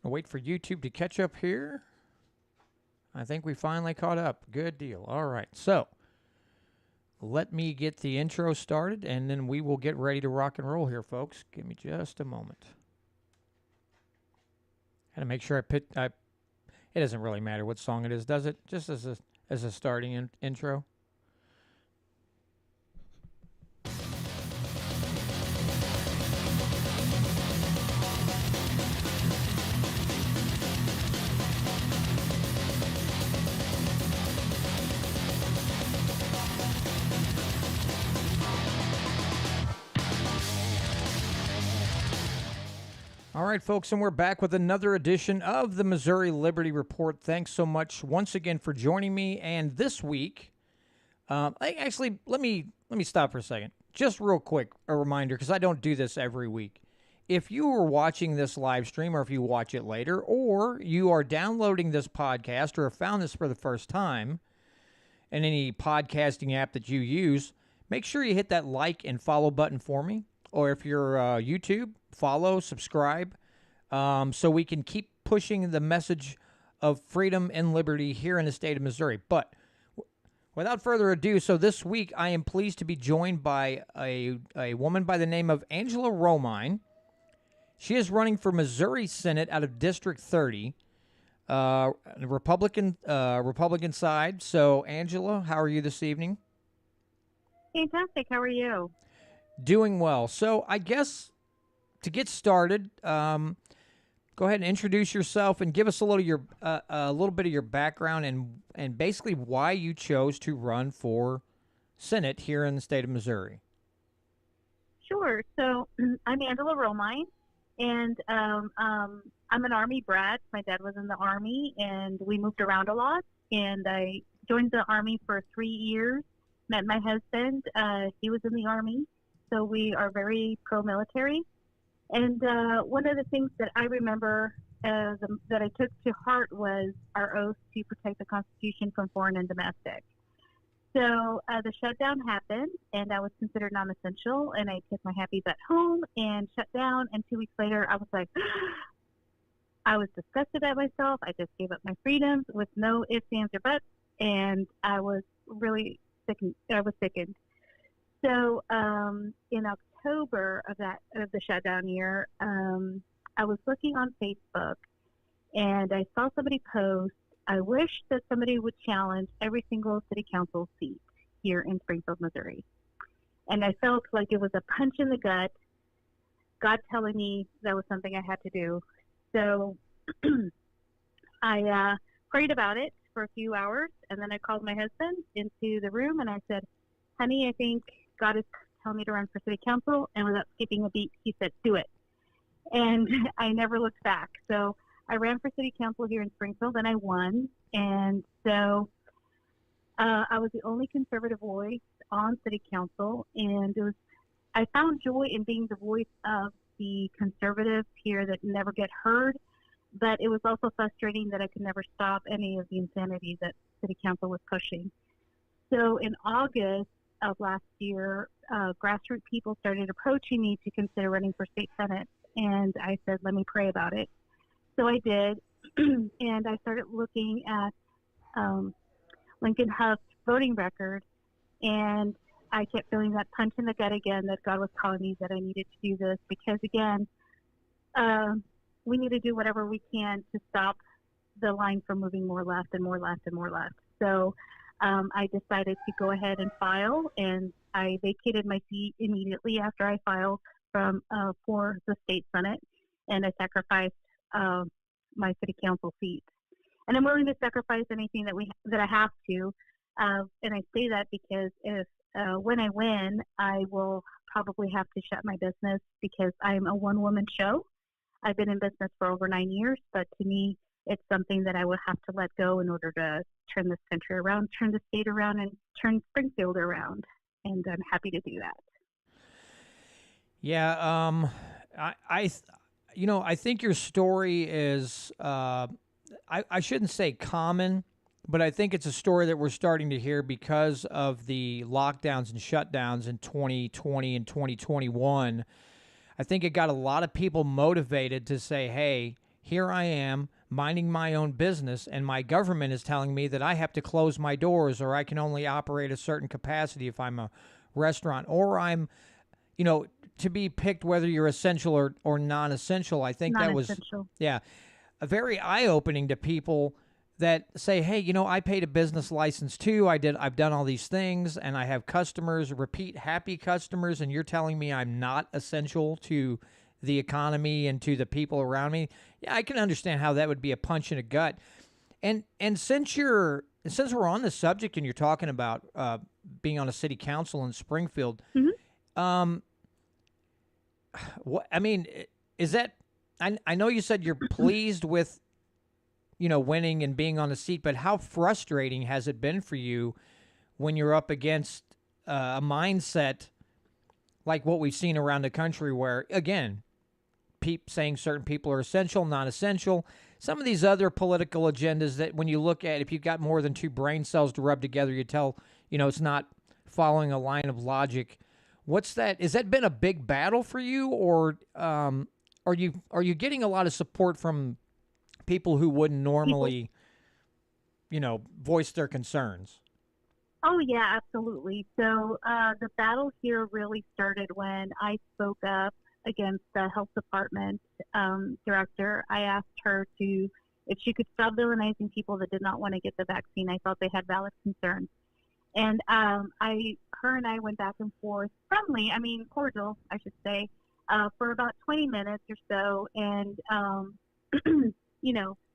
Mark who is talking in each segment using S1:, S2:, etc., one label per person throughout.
S1: I'll wait for YouTube to catch up here. I think we finally caught up. Good deal. All right. So let me get the intro started, and then we will get ready to rock and roll here, folks. Give me just a moment. Got to make sure it doesn't really matter what song it is, does it? Just as a starting intro. All right, folks, and we're back with another edition of the Missouri Liberty Report. Thanks so much once again for joining me. And this week, let me stop for a second. Just real quick, a reminder, because I don't do this every week. If you are watching this live stream, or if you watch it later, or you are downloading this podcast, or have found this for the first time in any podcasting app that you use, make sure you hit that like and follow button for me. Or if you're YouTube, follow, subscribe, so we can keep pushing the message of freedom and liberty here in the state of Missouri. But without further ado, so this week I am pleased to be joined by a woman by the name of Angela Romine. She is running for Missouri Senate out of District 30, Republican side. So, Angela, how are you this evening?
S2: Fantastic. How are you?
S1: Doing well. So I guess to get started, go ahead and introduce yourself and give us a little bit of your background and basically why you chose to run for Senate here in the state of Missouri.
S2: Sure. So I'm Angela Romine, and I'm an Army brat. My dad was in the Army, and we moved around a lot. And I joined the Army for 3 years, met my husband. He was in the Army. So we are very pro-military. And one of the things that I remember that I took to heart was our oath to protect the Constitution from foreign and domestic. So the shutdown happened, and I was considered non-essential, and I took my happy butt home and shut down. And 2 weeks later, I was like, I was disgusted at myself. I just gave up my freedoms with no ifs, ands, or buts, and I was really sickened. I was sickened. So in October of the shutdown year, I was looking on Facebook, and I saw somebody post, I wish that somebody would challenge every single city council seat here in Springfield, Missouri. And I felt like it was a punch in the gut, God telling me that was something I had to do. So I prayed about it for a few hours, and then I called my husband into the room, and I said, honey, I think God is telling me to run for city council. And without skipping a beat, he said, do it. And I never looked back. So I ran for city council here in Springfield, and I won. And so I was the only conservative voice on city council. And I found joy in being the voice of the conservatives here that never get heard. But it was also frustrating that I could never stop any of the insanity that city council was pushing. So in August of last year, grassroots people started approaching me to consider running for state senate, and I said, let me pray about it. So I did, and I started looking at Lincoln Huff's voting record, and I kept feeling that punch in the gut again that God was calling me that I needed to do this because, again, we need to do whatever we can to stop the line from moving more left and more left and more left. So I decided to go ahead and file, and I vacated my seat immediately after I filed for the state senate, and I sacrificed my city council seat. And I'm willing to sacrifice anything that I have to, and I say that because if when I win, I will probably have to shut my business because I'm a one-woman show. I've been in business for over 9 years, but to me, it's something that I would have to let go in order to turn this country around, turn the state around, and turn Springfield around. And I'm happy to do that.
S1: Yeah, I think your story is, I shouldn't say common, but I think it's a story that we're starting to hear because of the lockdowns and shutdowns in 2020 and 2021. I think it got a lot of people motivated to say, hey, here I am minding my own business, and my government is telling me that I have to close my doors, or I can only operate a certain capacity if I'm a restaurant, or I'm, you know, to be picked whether you're essential or non-essential. I think that was,
S2: Non-essential.
S1: yeah, a very eye-opening to people that say, hey, I paid a business license too. I've done all these things, and I have customers, repeat happy customers, and you're telling me I'm not essential to the economy and to the people around me. Yeah, I can understand how that would be a punch in the gut. And since we're on the subject and you're talking about being on a city council in Springfield,
S2: Hmm.
S1: um, what I mean is that I know you said you're pleased with winning and being on the seat, but how frustrating has it been for you when you're up against a mindset like what we've seen around the country, where again, saying certain people are essential, not essential. Some of these other political agendas that when you look at, if you've got more than two brain cells to rub together, you tell, it's not following a line of logic. What's that? Has that been a big battle for you, or are you getting a lot of support from people who wouldn't
S2: People.
S1: normally, voice their concerns?
S2: Oh yeah, absolutely. So the battle here really started when I spoke up against the health department director. I asked her to if she could stop villainizing people that did not want to get the vaccine. I thought they had valid concerns, and her and I went back and forth, friendly, I mean cordial, I should say, for about 20 minutes or so, and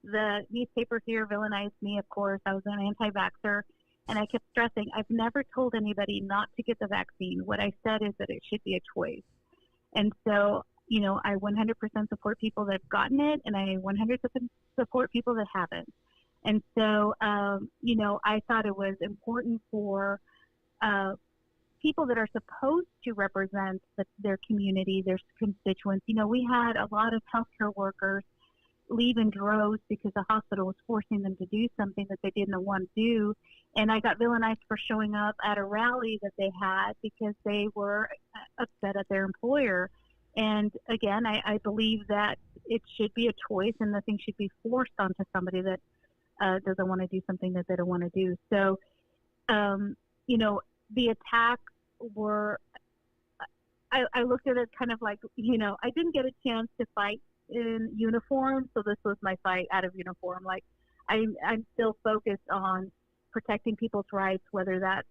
S2: the newspaper here villainized me. Of course, I was an anti-vaxxer. And I kept stressing, I've never told anybody not to get the vaccine. What I said is that it should be a choice. And so, I 100% support people that have gotten it, and I 100% support people that haven't. And so, I thought it was important for people that are supposed to represent their community, their constituents. We had a lot of healthcare workers leave in droves because the hospital was forcing them to do something that they didn't want to do. And I got villainized for showing up at a rally that they had because they were upset at their employer. And again, I believe that it should be a choice and nothing should be forced onto somebody that doesn't want to do something that they don't want to do. So, the attacks were, I looked at it kind of like, I didn't get a chance to fight in uniform, so this was my fight out of uniform. Like I'm still focused on protecting people's rights, whether that's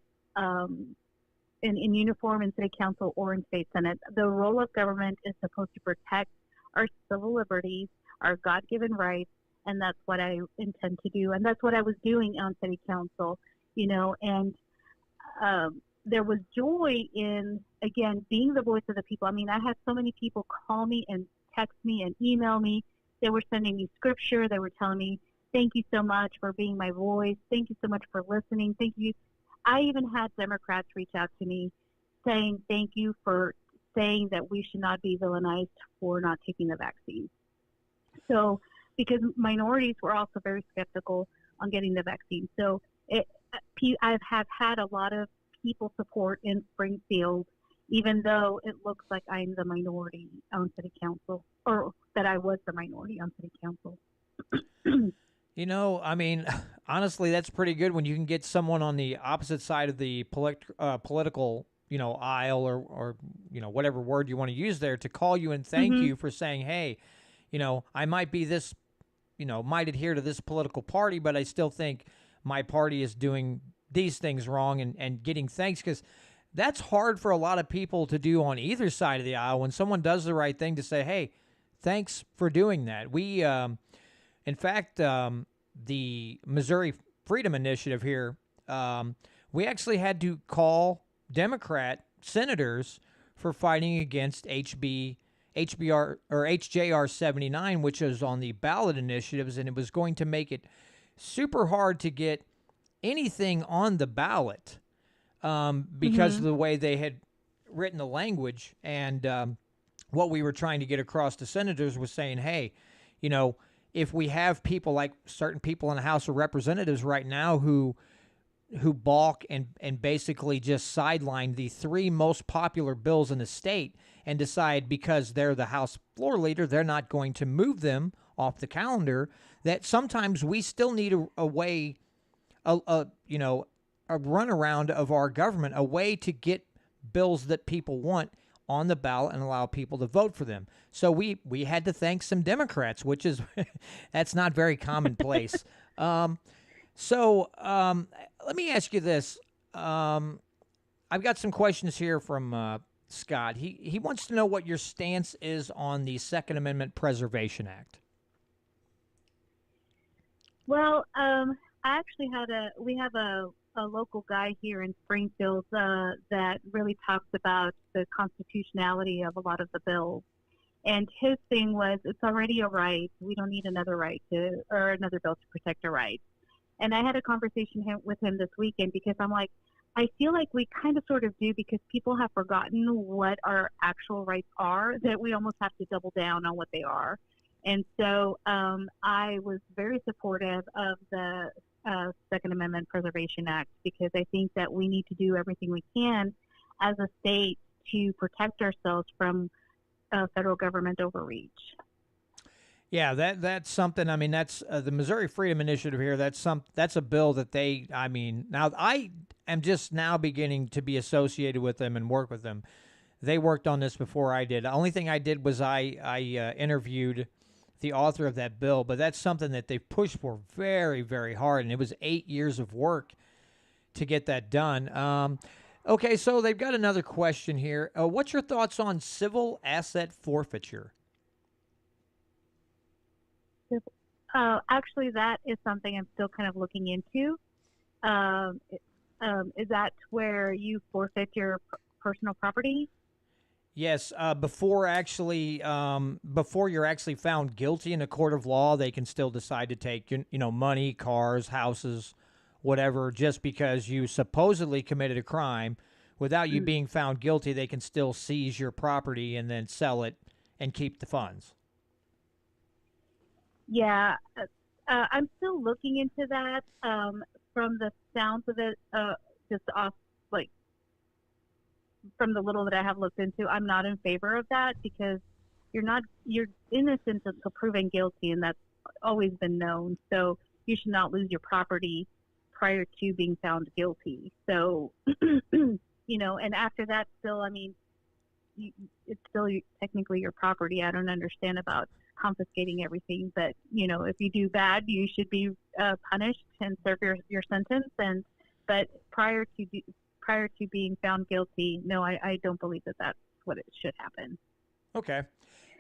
S2: in uniform in city council or in state senate. The role of government is supposed to protect our civil liberties, our God-given rights, and that's what I intend to do. And that's what I was doing on city council, and there was joy in, again, being the voice of the people. I mean, I had so many people call me and text me and email me. They were sending me scripture. They were telling me, thank you so much for being my voice. Thank you so much for listening. Thank you. I even had Democrats reach out to me saying, thank you for saying that we should not be villainized for not taking the vaccine. So, because minorities were also very skeptical on getting the vaccine. So I have had a lot of people support in Springfield, even though it looks like I'm the minority on city council, or that I was the minority on city council.
S1: I mean, honestly, that's pretty good when you can get someone on the opposite side of the political, aisle or whatever word you want to use there to call you and thank
S2: Mm-hmm.
S1: you for saying, hey, I might be this, might adhere to this political party, but I still think my party is doing these things wrong and getting thanks, because that's hard for a lot of people to do on either side of the aisle. When someone does the right thing, to say, hey, thanks for doing that. We, in fact, the Missouri Freedom Initiative here, we actually had to call Democrat senators for fighting against HBR or HJR 79, which is on the ballot initiatives, and it was going to make it super hard to get anything on the ballot because
S2: Mm-hmm.
S1: of the way they had written the language. And what we were trying to get across to senators was saying, hey, if we have people like certain people in the House of Representatives right now who balk and basically just sideline the three most popular bills in the state and decide because they're the House floor leader, they're not going to move them off the calendar, that sometimes we still need a way, a runaround of our government, a way to get bills that people want on the ballot and allow people to vote for them. So we had to thank some Democrats, which is that's not very commonplace. um, let me ask you this. I've got some questions here from Scott. He wants to know what your stance is on the Second Amendment Preservation Act.
S2: Well, I actually we have a local guy here in Springfield that really talks about the constitutionality of a lot of the bills. And his thing was, it's already a right. We don't need another right or another bill to protect our rights. And I had a conversation with him this weekend because I'm like, I feel like we kind of sort of do because people have forgotten what our actual rights are, that we almost have to double down on what they are. And so I was very supportive of the Second Amendment Preservation Act because I think that we need to do everything we can as a state to protect ourselves from federal government overreach.
S1: Yeah, that's something. I mean, that's the Missouri Freedom Initiative here. That's a bill that they. I mean, now I am just now beginning to be associated with them and work with them. They worked on this before I did. The only thing I did was I interviewed the author of that bill, but that's something that they've pushed for very, very hard, and it was 8 years of work to get that done. Okay, so they've got another question here. What's your thoughts on civil asset forfeiture?
S2: Actually, that is something I'm still kind of looking into. Is that where you forfeit your personal property?
S1: Yes, before you're actually found guilty in a court of law, they can still decide to take money, cars, houses, whatever, just because you supposedly committed a crime. Without you being found guilty, they can still seize your property and then sell it and keep the funds.
S2: Yeah, I'm still looking into that. From the sounds of it, just off like from the little that I have looked into, I'm not in favor of that because you're innocent until proven guilty, and that's always been known. So you should not lose your property prior to being found guilty. So and after that, still, I mean, it's still technically your property. I don't understand about confiscating everything, but if you do bad, you should be punished and serve your sentence. But prior to being found guilty, no, I don't believe that that's what it should happen.
S1: Okay.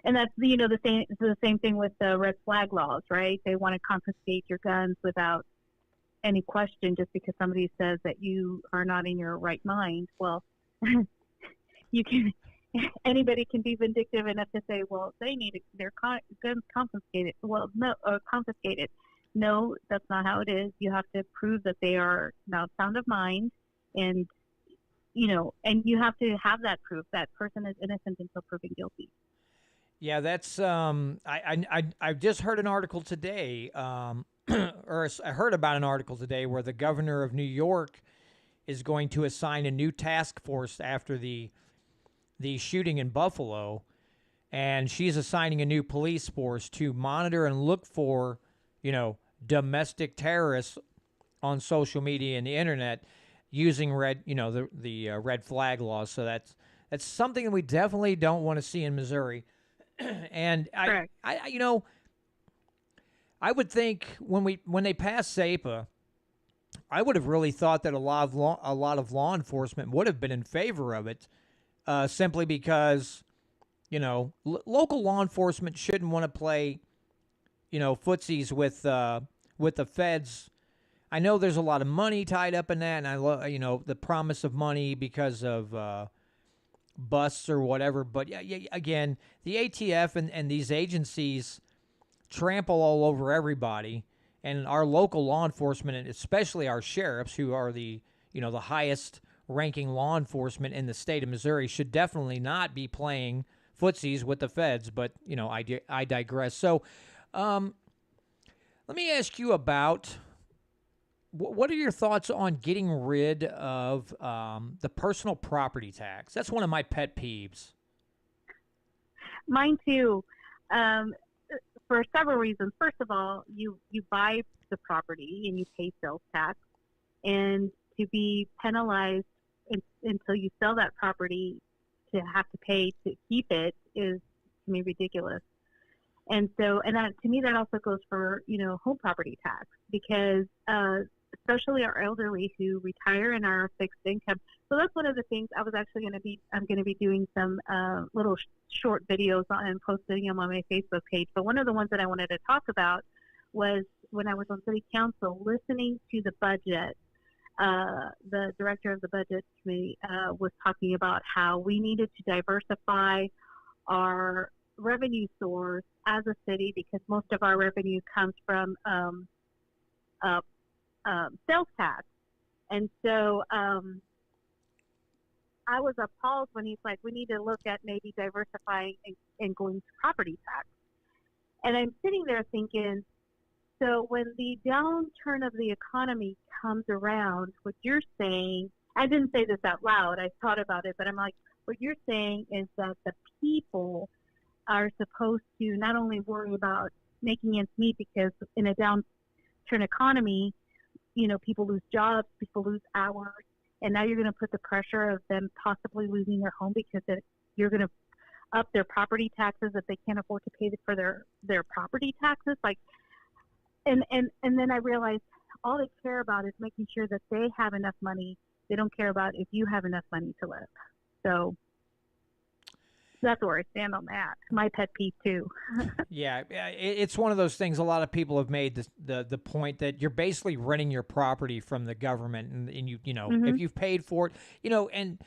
S2: And that's the same thing with the red flag laws, right? They want to confiscate your guns without any question just because somebody says that you are not in your right mind. Well, anybody can be vindictive enough to say, well, they need their guns confiscated. Well, no, confiscated. No, that's not how it is. You have to prove that they are now sound of mind, and and you have to have that proof that person is innocent until proven guilty.
S1: Yeah, that's I just heard an article today, or I heard about an article today where the governor of New York is going to assign a new task force after the shooting in Buffalo, and she's assigning a new police force to monitor and look for, domestic terrorists on social media and the internet using the red flag laws. So that's something that we definitely don't want to see in Missouri. And I would think when they passed SAPA, I would have really thought that a lot of law enforcement would have been in favor of it, simply because local law enforcement shouldn't want to play footsies with the feds. I know there's a lot of money tied up in that, and I love the promise of money because of busts or whatever. But yeah, again, the ATF and these agencies trample all over everybody, and our local law enforcement, and especially our sheriffs, who are the highest ranking law enforcement in the state of Missouri, should definitely not be playing footsies with the feds. But I digress. So let me ask you about what are your thoughts on getting rid of the personal property tax? That's one of my pet peeves.
S2: Mine too. for several reasons. First of all, you buy the property and you pay sales tax, and to be penalized until you sell that property to have to pay to keep it is, to me, ridiculous. And so, and that, to me, that also goes for, home property tax, because especially our elderly who retire and are fixed income. So that's one of the things I'm going to be doing some little short videos and posting them on my Facebook page. But one of the ones that I wanted to talk about was when I was on city council, listening to the budget. The director of the budget committee was talking about how we needed to diversify our revenue source as a city, because most of our revenue comes from sales tax. And so I was appalled when he's like, we need to look at maybe diversifying and going to property tax. And I'm sitting there thinking, so when the downturn of the economy comes around, what you're saying, I didn't say this out loud, I thought about it, but I'm like, what you're saying is that the people are supposed to not only worry about making ends meet, because in a downturn economy, people lose jobs, people lose hours, and now you're going to put the pressure of them possibly losing their home because you're going to up their property taxes if they can't afford to pay for their property taxes. Like, and then I realized all they care about is making sure that they have enough money. They don't care about if you have enough money to live. So that's where I stand on that. My pet peeve too.
S1: Yeah, it's one of those things. A lot of people have made the point that you're basically renting your property from the government, and you
S2: Mm-hmm.
S1: if you've paid for it, and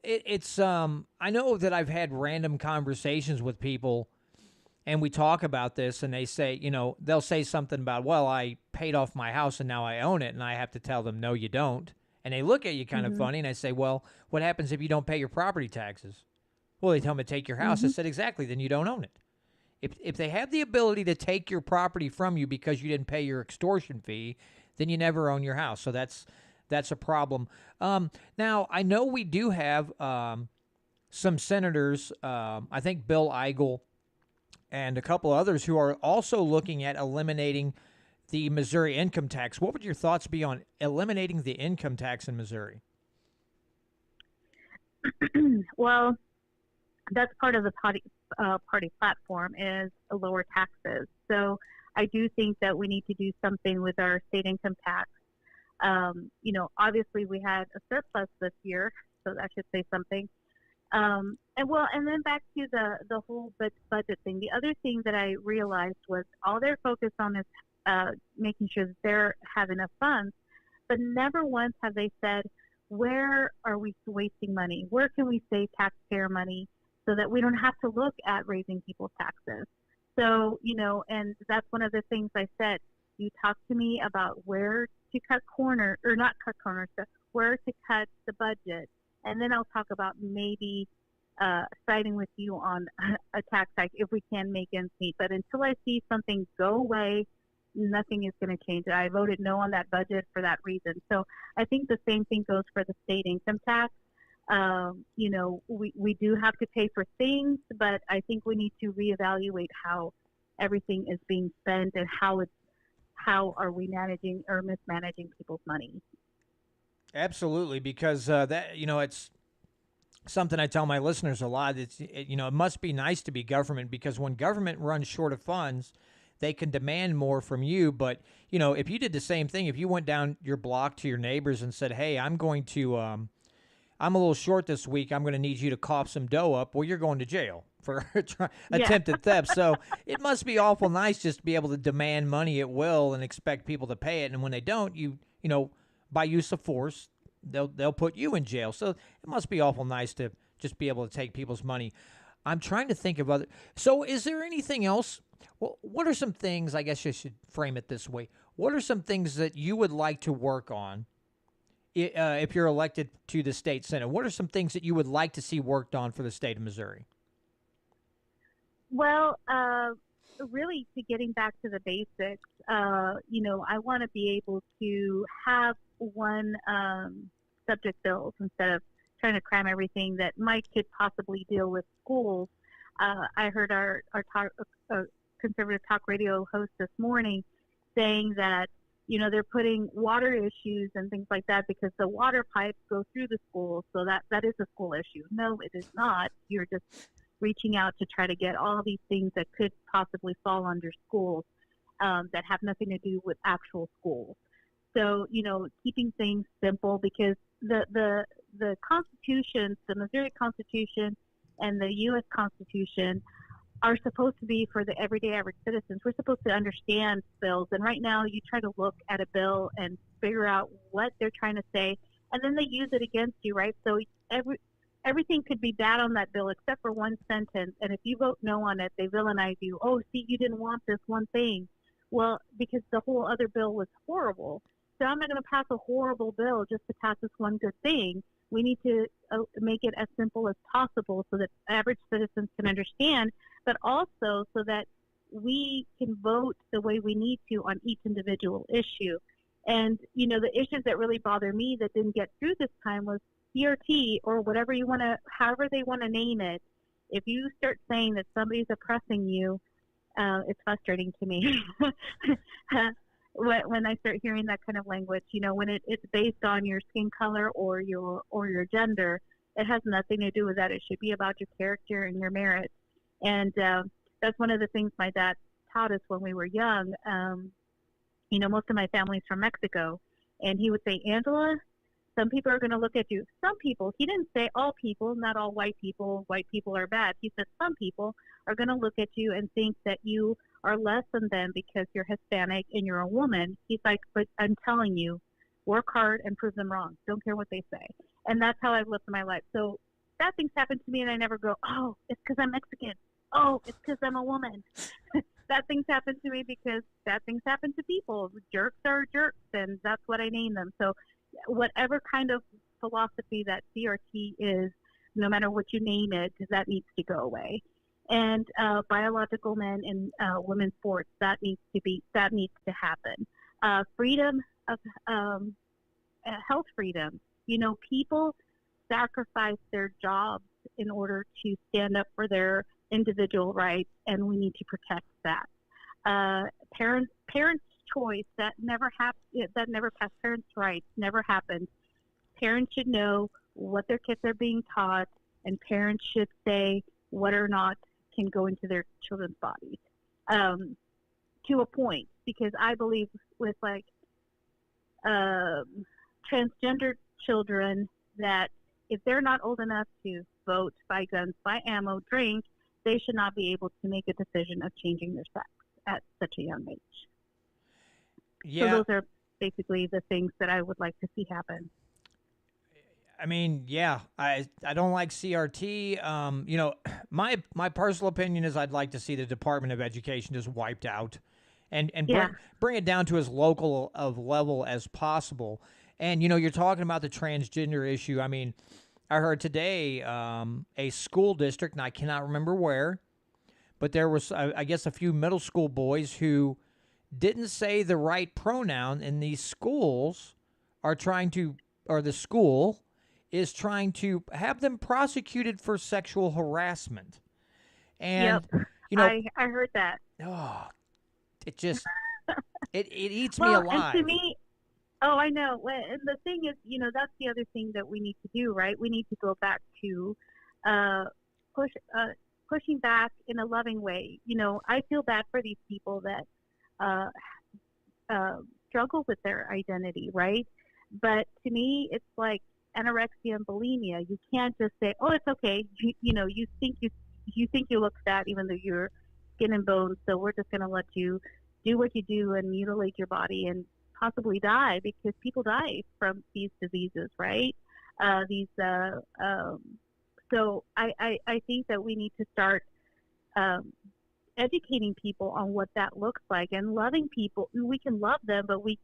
S1: it's I know that I've had random conversations with people, and we talk about this, and they say, they'll say something about, well, I paid off my house and now I own it, and I have to tell them, no, you don't, and they look at you kind of
S2: Mm-hmm.
S1: funny, and I say, well, what happens if you don't pay your property taxes? Well, they tell me to take your house. I
S2: Mm-hmm.
S1: said, exactly, then you don't own it. If they have the ability to take your property from you because you didn't pay your extortion fee, then you never own your house. So that's a problem. Now, I know we do have some senators, I think Bill Eigel and a couple others, who are also looking at eliminating the Missouri income tax. What would your thoughts be on eliminating the income tax in Missouri?
S2: Well, that's part of the party platform, is lower taxes. So I do think that we need to do something with our state income tax. Obviously we had a surplus this year, so that should say something. And then back to the whole budget thing. The other thing that I realized was all they're focused on is making sure that they have enough funds, but never once have they said, where are we wasting money? Where can we save taxpayer money so that we don't have to look at raising people's taxes? So, and that's one of the things I said. You talk to me about where to cut corner, or not cut corners, but where to cut the budget, and then I'll talk about maybe siding with you on a tax hike if we can make ends meet. But until I see something go away, nothing is going to change. I voted no on that budget for that reason. So I think the same thing goes for the state income tax. We do have to pay for things, but I think we need to reevaluate how everything is being spent and how are we managing or mismanaging people's money.
S1: Absolutely, because it's something I tell my listeners a lot. It must be nice to be government, because when government runs short of funds, they can demand more from you. But if you did the same thing, if you went down your block to your neighbors and said, "Hey, I'm a little short this week. I'm going to need you to cough some dough up," well, you're going to jail for
S2: Yeah.
S1: attempted theft. So it must be awful nice just to be able to demand money at will and expect people to pay it. And when they don't, by use of force, they'll put you in jail. So it must be awful nice to just be able to take people's money. I'm trying to think of other. So is there anything else? Well, what are some things? I guess I should frame it this way. What are some things that you would like to work on if you're elected to the state senate? What are some things that you would like to see worked on for the state of Missouri?
S2: Well, really, to getting back to the basics, I want to be able to have one subject bills instead of trying to cram everything that might could possibly deal with schools. I heard our conservative talk radio host this morning saying that, they're putting water issues and things like that because the water pipes go through the school. So that is a school issue. No, it is not. You're just reaching out to try to get all these things that could possibly fall under schools that have nothing to do with actual schools. So, keeping things simple, because the Constitution, the Missouri Constitution and the U.S. Constitution are supposed to be for the everyday average citizens. We're supposed to understand bills. And right now you try to look at a bill and figure out what they're trying to say, and then they use it against you, right? So everything could be bad on that bill except for one sentence. And if you vote no on it, they villainize you. Oh, see, you didn't want this one thing. Well, because the whole other bill was horrible. So I'm not going to pass a horrible bill just to pass this one good thing. We need to make it as simple as possible so that average citizens can understand, but also so that we can vote the way we need to on each individual issue. And, the issues that really bother me that didn't get through this time was CRT, or whatever you want to, however they want to name it. If you start saying that somebody's oppressing you, it's frustrating to me. When I start hearing that kind of language, when it's based on your skin color or your gender, it has nothing to do with that. It should be about your character and your merit. And that's one of the things my dad taught us when we were young. Most of my family's from Mexico, and he would say, Angela, some people are going to look at you. Some people, he didn't say all people, not all white people are bad. He said some people are going to look at you and think that you are less than them because you're Hispanic and you're a woman. He's like, but I'm telling you, work hard and prove them wrong. Don't care what they say. And that's how I've lived my life. So bad things happen to me, and I never go, oh, it's because I'm Mexican. Oh, it's because I'm a woman. Bad things happen to me because bad things happen to people. Jerks are jerks, and that's what I name them. So whatever kind of philosophy that CRT is, no matter what you name it, that needs to go away. And biological men in women's sports, that needs to happen. Freedom of health freedom. People sacrifice their jobs in order to stand up for their individual rights, and we need to protect that. Parents' choice, that never passed. Parents' rights never happened. Parents should know what their kids are being taught, and parents should say what or not can go into their children's bodies, to a point, because I believe with transgender children that if they're not old enough to vote, buy guns, buy ammo, drink, they should not be able to make a decision of changing their sex at such a young age.
S1: Yeah.
S2: So those are basically the things that I would like to see happen.
S1: I mean, yeah, I don't like CRT. My personal opinion is I'd like to see the Department of Education just wiped out, and bring it down to as local of level as possible. And you're talking about the transgender issue. I mean, I heard today a school district, and I cannot remember where, but there was I guess a few middle school boys who didn't say the right pronoun, and these schools are trying to, or the school is trying to have them prosecuted for sexual harassment. And,
S2: I heard that.
S1: Oh, it just, it eats me
S2: Well,
S1: alive.
S2: and to me, I know. And the thing is, that's the other thing that we need to do, right? We need to go back to pushing back in a loving way. I feel bad for these people that struggle with their identity, right? But to me, it's like anorexia and bulimia. You can't just say, "Oh, it's okay." You think you look fat, even though you're skin and bones. So we're just going to let you do what you do and mutilate your body and possibly die, because people die from these diseases, right? So I think that we need to start educating people on what that looks like, and loving people. We can love them, but we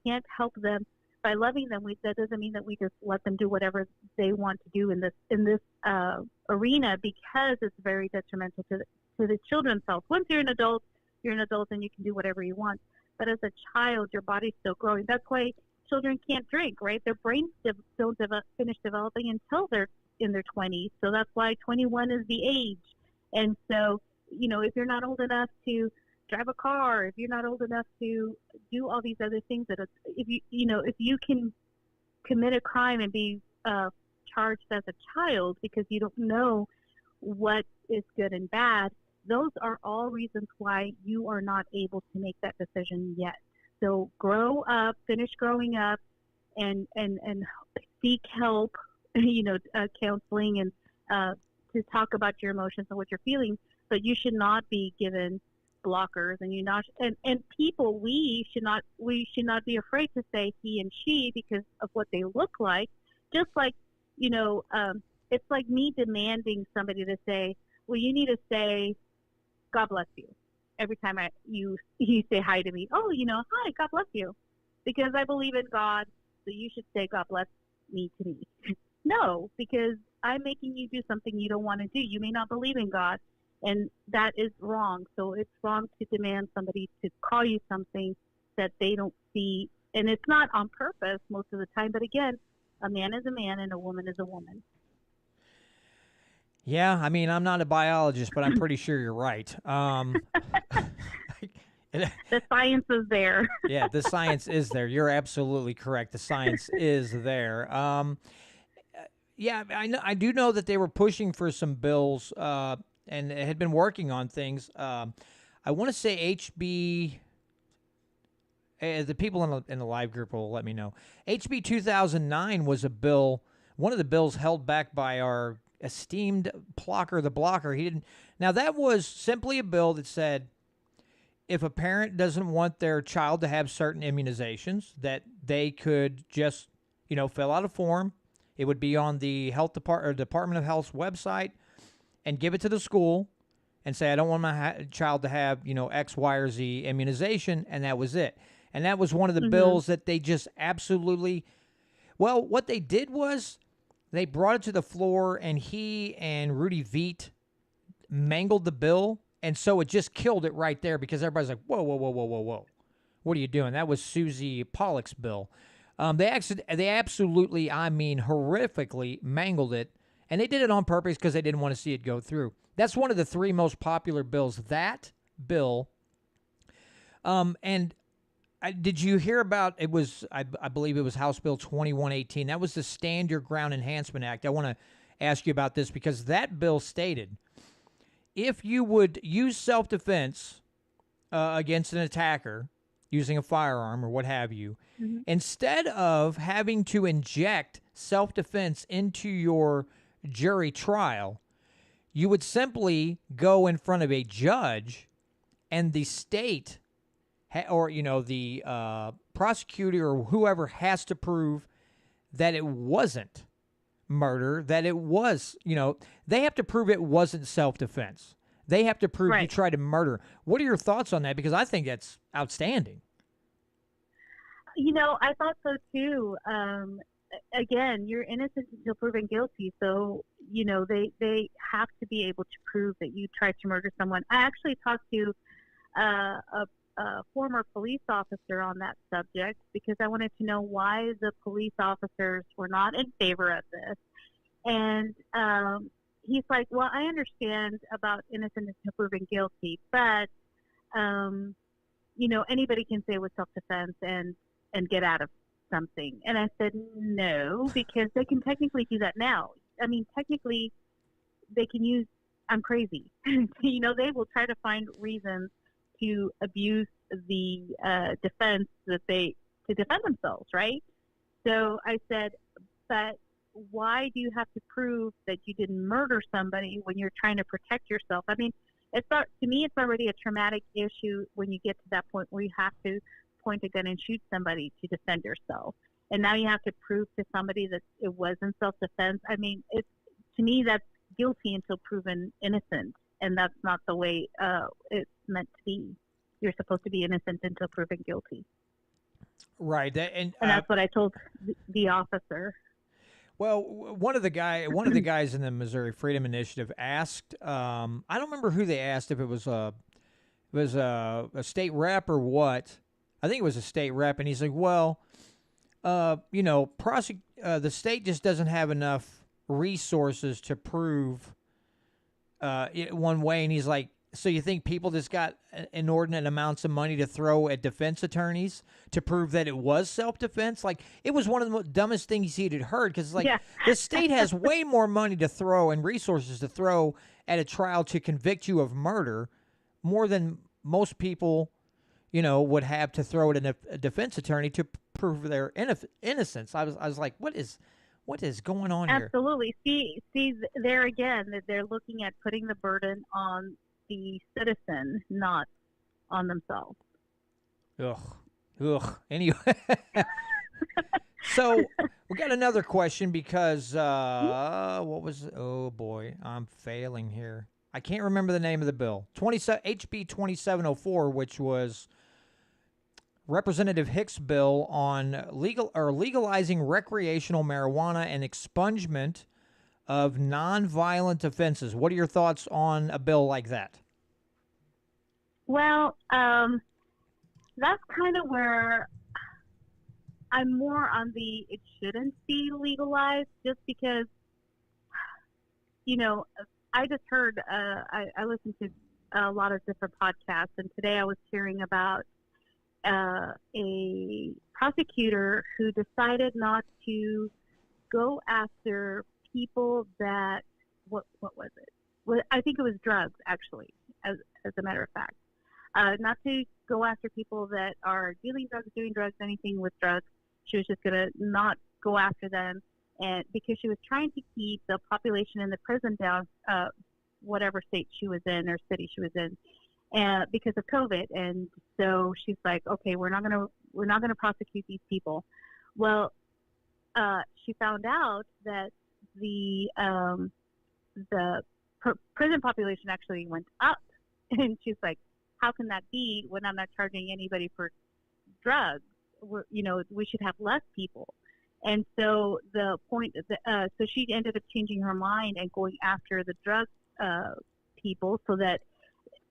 S2: can't help them by loving them. That doesn't mean that we just let them do whatever they want to do in this arena, because it's very detrimental to the children's health. Once you're an adult and you can do whatever you want. But as a child, your body's still growing. That's why children can't drink, right? Their brains don't finish developing until they're in their 20s. So that's why 21 is the age. And so, if you're not old enough to drive a car, if you're not old enough to do all these other things, that if if you can commit a crime and be charged as a child because you don't know what is good and bad, those are all reasons why you are not able to make that decision yet. So grow up, finish growing up, and seek help, counseling and to talk about your emotions and what you're feeling. But you should not be given blockers, and people, we should not be afraid to say he and she because of what they look like. Just like, it's like me demanding somebody to say, well, you need to say God bless you every time you say hi to me. Oh, hi, God bless you, because I believe in God, so you should say God bless me to me. No, because I'm making you do something you don't want to do. You may not believe in God, and that is wrong. So it's wrong to demand somebody to call you something that they don't see, and it's not on purpose most of the time. But again, a man is a man and a woman is a woman.
S1: Yeah, I mean, I'm not a biologist, but I'm pretty sure you're right.
S2: The science is there.
S1: Yeah, the science is there. You're absolutely correct. The science is there. Yeah, I do know that they were pushing for some bills and had been working on things. I want to say HB. The people in the live group will let me know. HB 2009 was a bill, one of the bills held back by our esteemed Plocker the Blocker. He didn't. Now that was simply a bill that said, if a parent doesn't want their child to have certain immunizations, that they could just, fill out a form. It would be on the Department of Health's website, and give it to the school and say, I don't want my child to have, X, Y, or Z immunization, and that was it. And that was one of the bills that they just absolutely, well, what they did was they brought it to the floor, and he and Rudy Veit mangled the bill. And so it just killed it right there, because everybody's like, whoa, whoa, whoa, whoa, whoa, whoa. What are you doing? That was Susie Pollock's bill. They absolutely, I mean, horrifically mangled it. And they did it on purpose because they didn't want to see it go through. That's one of the three most popular bills. That bill. Did you hear about, it was, I believe it was House Bill 2118. That was the Stand Your Ground Enhancement Act. I want to ask you about this because that bill stated, if you would use self-defense against an attacker using a firearm or what have you, instead of having to inject self-defense into your jury trial, you would simply go in front of a judge, and the state or the prosecutor or whoever has to prove that it wasn't murder, that it was, they have to prove it wasn't self-defense. They have to prove you tried to murder. What are your thoughts on that? Because I think that's outstanding.
S2: I thought so too. Again, you're innocent until proven guilty. So, they have to be able to prove that you tried to murder someone. I actually talked to a former police officer on that subject because I wanted to know why the police officers were not in favor of this. And he's like, well, I understand about innocent until proven guilty, but, anybody can say it was self-defense and get out of something. And I said, no, because they can technically do that now. I mean, technically, they can use, I'm crazy. They will try to find reasons to abuse the defense to defend themselves, right? So I said, but why do you have to prove that you didn't murder somebody when you're trying to protect yourself? I mean, to me, it's already a traumatic issue when you get to that point where you have to point a gun and shoot somebody to defend yourself. And now you have to prove to somebody that it wasn't self-defense. I mean, to me, that's guilty until proven innocent. And that's not the way it's meant to be. You're supposed to be innocent until proven guilty.
S1: Right.
S2: And that's what I told the officer.
S1: Well, one of the guys in the Missouri Freedom Initiative asked, I don't remember who they asked, if it was a state rep or what. I think it was a state rep, and he's like, well, the state just doesn't have enough resources to prove it one way, and he's like, So you think people just got inordinate amounts of money to throw at defense attorneys to prove that it was self-defense? Like, it was one of the dumbest things he had heard, because like
S2: Yeah.
S1: the state has way more money to throw and resources to throw at a trial to convict you of murder, more than most people, would have to throw at a defense attorney to prove their innocence. I was like, what is going on here?
S2: Absolutely. See there again that they're looking at putting the burden on the citizen, not on themselves.
S1: Ugh. Anyway, so we got another question because what was? Oh boy, I'm failing here. I can't remember the name of the bill. HB 2704, which was Representative Hicks' bill on legalizing recreational marijuana and expungement of nonviolent offenses. What are your thoughts on a bill like that?
S2: Well, that's kind of where I'm more on the it shouldn't be legalized, just because, I just heard, I listened to a lot of different podcasts, and today I was hearing about a prosecutor who decided not to go after people that, what was it? Well, I think it was drugs, actually, as a matter of fact. Not to go after people that are dealing drugs, doing drugs, anything with drugs. She was just going to not go after them, and because she was trying to keep the population in the prison down, whatever state she was in or city she was in, and because of COVID. And so she's like, okay, we're not gonna prosecute these people. Well, she found out that the prison population actually went up, and she's like, how can that be when I'm not charging anybody for drugs? We should have less people. And so the point, so she ended up changing her mind and going after the drug people, so that,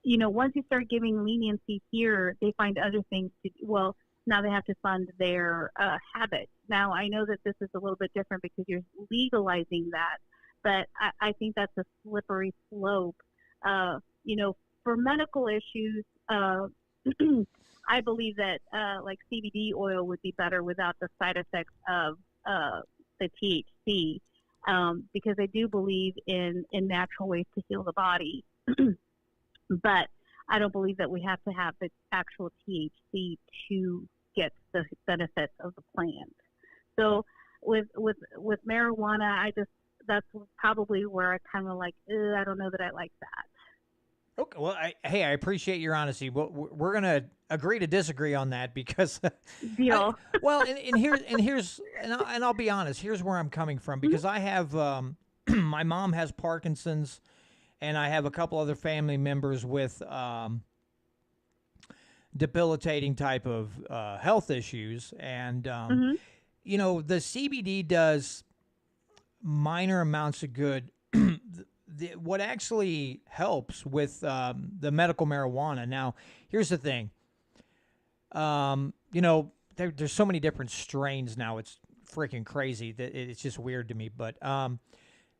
S2: once you start giving leniency here, they find other things to do. Well, now they have to fund their habits. Now, I know that this is a little bit different because you're legalizing that, but I think that's a slippery slope. For medical issues, I believe that like CBD oil would be better without the side effects of the THC, because I do believe in natural ways to heal the body. But I don't believe that we have to have the actual THC to get the benefits of the plant. So with marijuana, that's probably where I kind of like, I don't know that I like that.
S1: Okay, well, I appreciate your honesty. We're gonna agree to disagree on that, because
S2: Deal.
S1: I'll be honest. Here's where I'm coming from, because I have my mom has Parkinson's, and I have a couple other family members with debilitating type of health issues, and the CBD does minor amounts of good. What actually helps with the medical marijuana. Now, here's the thing. There's so many different strains now. It's freaking crazy. That it's just weird to me. But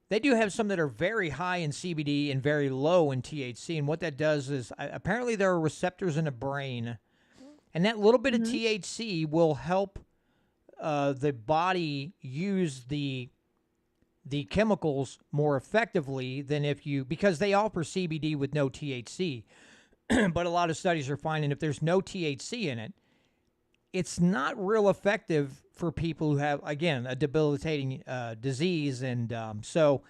S1: they do have some that are very high in CBD and very low in THC. And what that does is, apparently there are receptors in the brain, and that little bit of THC will help the body use the chemicals more effectively than because they offer CBD with no THC. But a lot of studies are finding if there's no THC in it, it's not real effective for people who have, again, a debilitating disease. And so,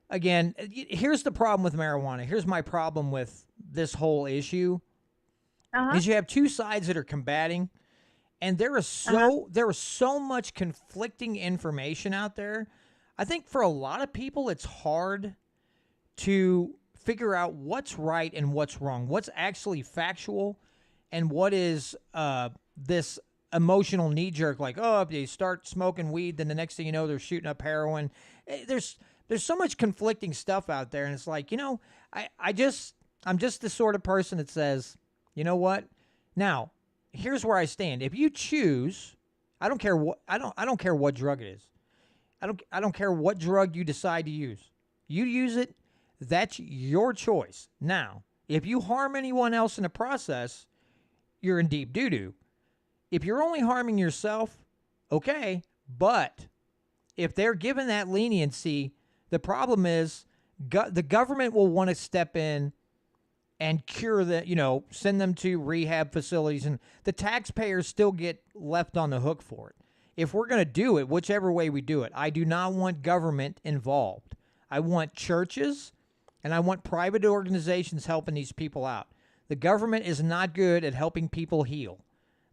S1: again, here's the problem with marijuana. Here's my problem with this whole issue, is you have two sides that are combating, and there is so much conflicting information out there. I think for a lot of people, it's hard to figure out what's right and what's wrong, what's actually factual, and what is this emotional knee-jerk, like, oh, if they start smoking weed, then the next thing you know, they're shooting up heroin. There's so much conflicting stuff out there, and it's like, I'm just the sort of person that says, you know what? Now, here's where I stand. If you choose, I don't care what drug it is. I don't care what drug you decide to use. You use it. That's your choice. Now, if you harm anyone else in the process, you're in deep doo doo. If you're only harming yourself, okay, but if they're given that leniency, the problem is the government will want to step in and cure the, send them to rehab facilities, and the taxpayers still get left on the hook for it. If we're going to do it, whichever way we do it, I do not want government involved. I want churches and I want private organizations helping these people out. The government is not good at helping people heal.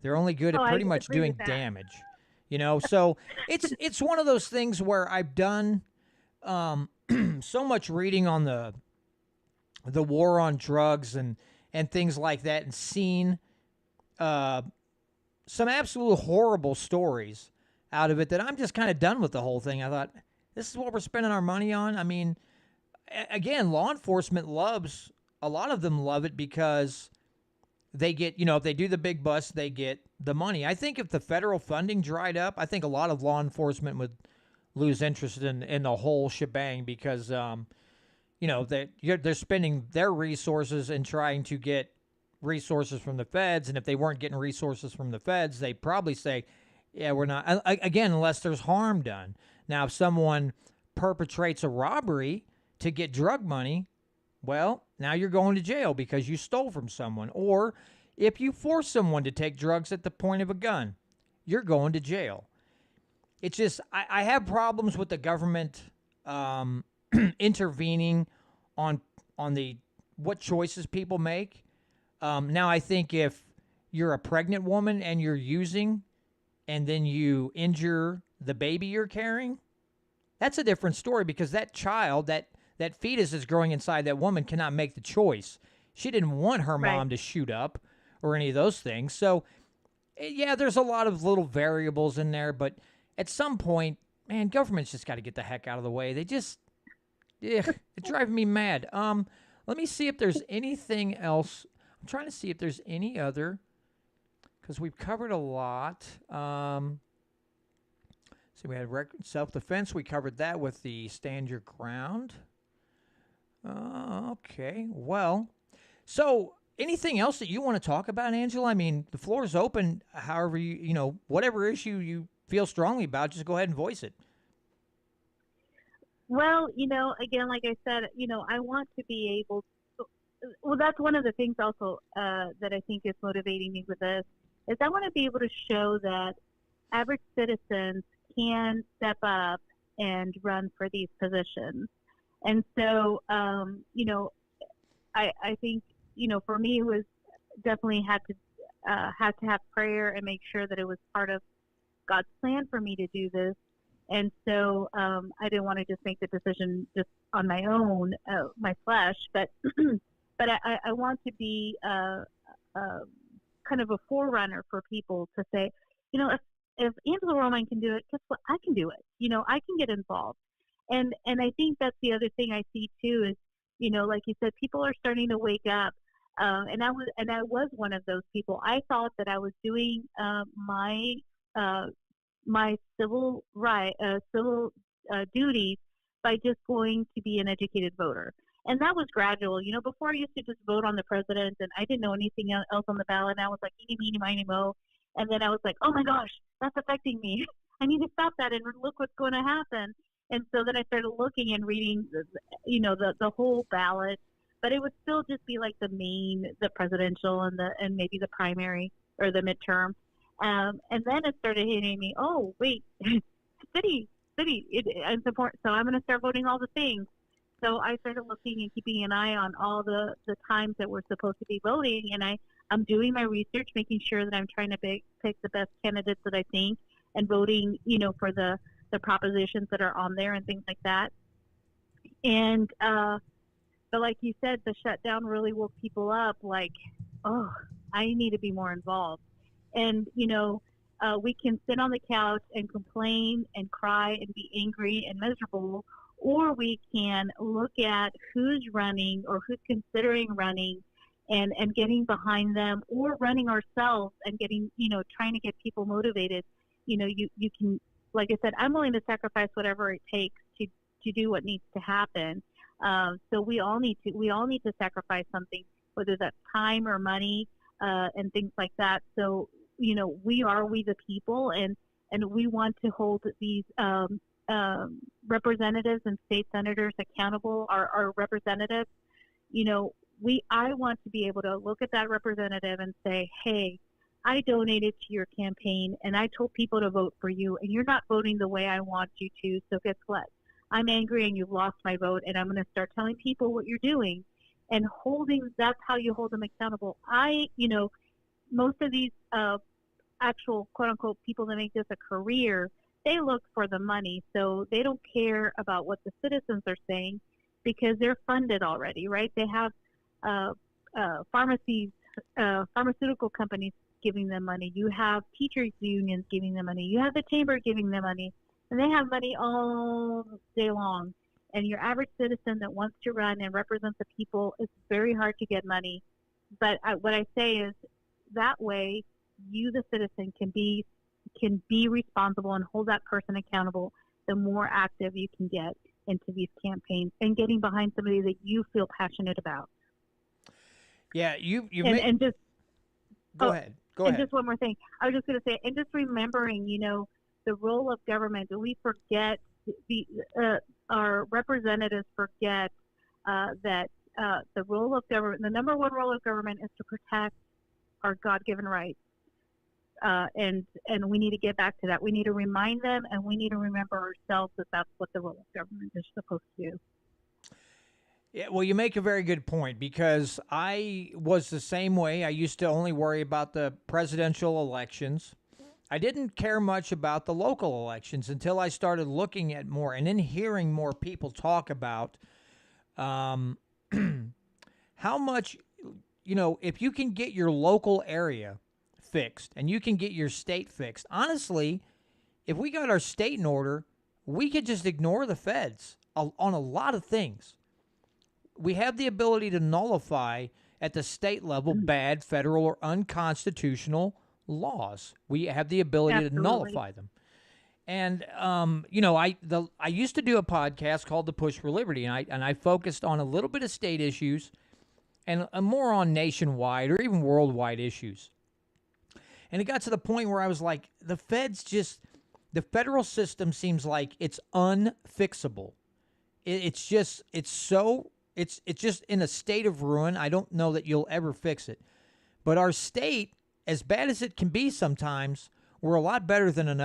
S1: They're only good
S2: Oh,
S1: at
S2: I
S1: pretty much
S2: agree
S1: doing
S2: with that.
S1: damage. So it's one of those things where I've done so much reading on the war on drugs and things like that, and seen uh, some absolute horrible stories out of it, that I'm just kind of done with the whole thing. I thought, this is what we're spending our money on. I mean, again, law enforcement a lot of them love it because they get, if they do the big bust, they get the money. I think if the federal funding dried up, I think a lot of law enforcement would lose interest in the whole shebang, because they're spending their resources and trying to get resources from the feds, and if they weren't getting resources from the feds, they probably say, yeah, we're not. Again, unless there's harm done. Now, if someone perpetrates a robbery to get drug money, well, now you're going to jail because you stole from someone. Or if you force someone to take drugs at the point of a gun, you're going to jail. It's just, I have problems with the government intervening on the what choices people make. Now, I think if you're a pregnant woman and you're using, and then you injure the baby you're carrying, that's a different story, because that child, that fetus is growing inside that woman, cannot make the choice. She didn't want her
S2: Right.
S1: mom to shoot up or any of those things. So, yeah, there's a lot of little variables in there, but at some point, man, government's just got to get the heck out of the way. They just, it drives me mad. Let me see if there's anything else. I'm trying to see if there's any other, because we've covered a lot. So we had self-defense. We covered that with the stand your ground. Okay. Well, so anything else that you want to talk about, Angela? I mean, the floor is open. However, whatever issue you feel strongly about, just go ahead and voice it.
S2: Well, again, like I said, I want to be able to, well, that's one of the things also that I think is motivating me with this, is I want to be able to show that average citizens can step up and run for these positions. And so, I think, for me, it was definitely had to have prayer and make sure that it was part of God's plan for me to do this. And so I didn't want to just make the decision just on my own, my flesh, but but I want to be kind of a forerunner for people to say, if Angela Romine can do it, guess what? I can do it. I can get involved. And I think that's the other thing I see too is, like you said, people are starting to wake up. And I was one of those people. I thought that I was doing uh, my civil duties by just going to be an educated voter. And that was gradual. Before I used to just vote on the president, and I didn't know anything else on the ballot. And I was like, eeny, meeny, miny, mo. And then I was like, oh my gosh, that's affecting me. I need to stop that and look what's going to happen. And so then I started looking and reading, the whole ballot. But it would still just be like the presidential and maybe the primary or the midterm. And then it started hitting me. Oh, wait, city, it's important. So I'm going to start voting all the things. So I started looking and keeping an eye on all the times that we're supposed to be voting. And I'm doing my research, making sure that I'm trying to pick the best candidates that I think, and voting, for the propositions that are on there and things like that. And, but like you said, the shutdown really woke people up like, oh, I need to be more involved. And, we can sit on the couch and complain and cry and be angry and miserable, or we can look at who's running or who's considering running and getting behind them, or running ourselves and getting, trying to get people motivated. You can, like I said, I'm willing to sacrifice whatever it takes to do what needs to happen. So we all need to sacrifice something, whether that's time or money, and things like that. So, we the people, and we want to hold these representatives and state senators accountable, our representatives. I want to be able to look at that representative and say, hey, I donated to your campaign and I told people to vote for you, and you're not voting the way I want you to. So guess what? I'm angry and you've lost my vote, and I'm going to start telling people what you're doing, and that's how you hold them accountable. Most of these actual quote unquote people that make this a career, they look for the money. So they don't care about what the citizens are saying because they're funded already, right? They have pharmacies, pharmaceutical companies giving them money. You have teachers unions giving them money. You have the chamber giving them money, and they have money all day long. And your average citizen that wants to run and represent the people, it's very hard to get money. But what I say is that way, you, the citizen, can be responsible and hold that person accountable. The more active you can get into these campaigns and getting behind somebody that you feel passionate about.
S1: Yeah, you
S2: and,
S1: may,
S2: and just
S1: go ahead. Go
S2: and
S1: ahead.
S2: just one more thing. I was just going to say, and just remembering, the role of government. We forget our representatives forget that the role of government, the number one role of government, is to protect our God-given rights. And we need to get back to that. We need to remind them, and we need to remember ourselves that that's what the role of government is supposed to do.
S1: Yeah, well, you make a very good point, because I was the same way. I used to only worry about the presidential elections. I didn't care much about the local elections until I started looking at more and then hearing more people talk about how much, if you can get your local area fixed and you can get your state fixed. Honestly, if we got our state in order, we could just ignore the feds on a lot of things. We have the ability to nullify at the state level bad federal or unconstitutional laws. We have the ability
S2: Absolutely.
S1: to nullify them. And I used to do a podcast called The Push for Liberty, and I focused on a little bit of state issues and more on nationwide or even worldwide issues. And it got to the point where I was like, the federal system seems like it's unfixable. It's just in a state of ruin. I don't know that you'll ever fix it. But our state, as bad as it can be sometimes, we're a lot better than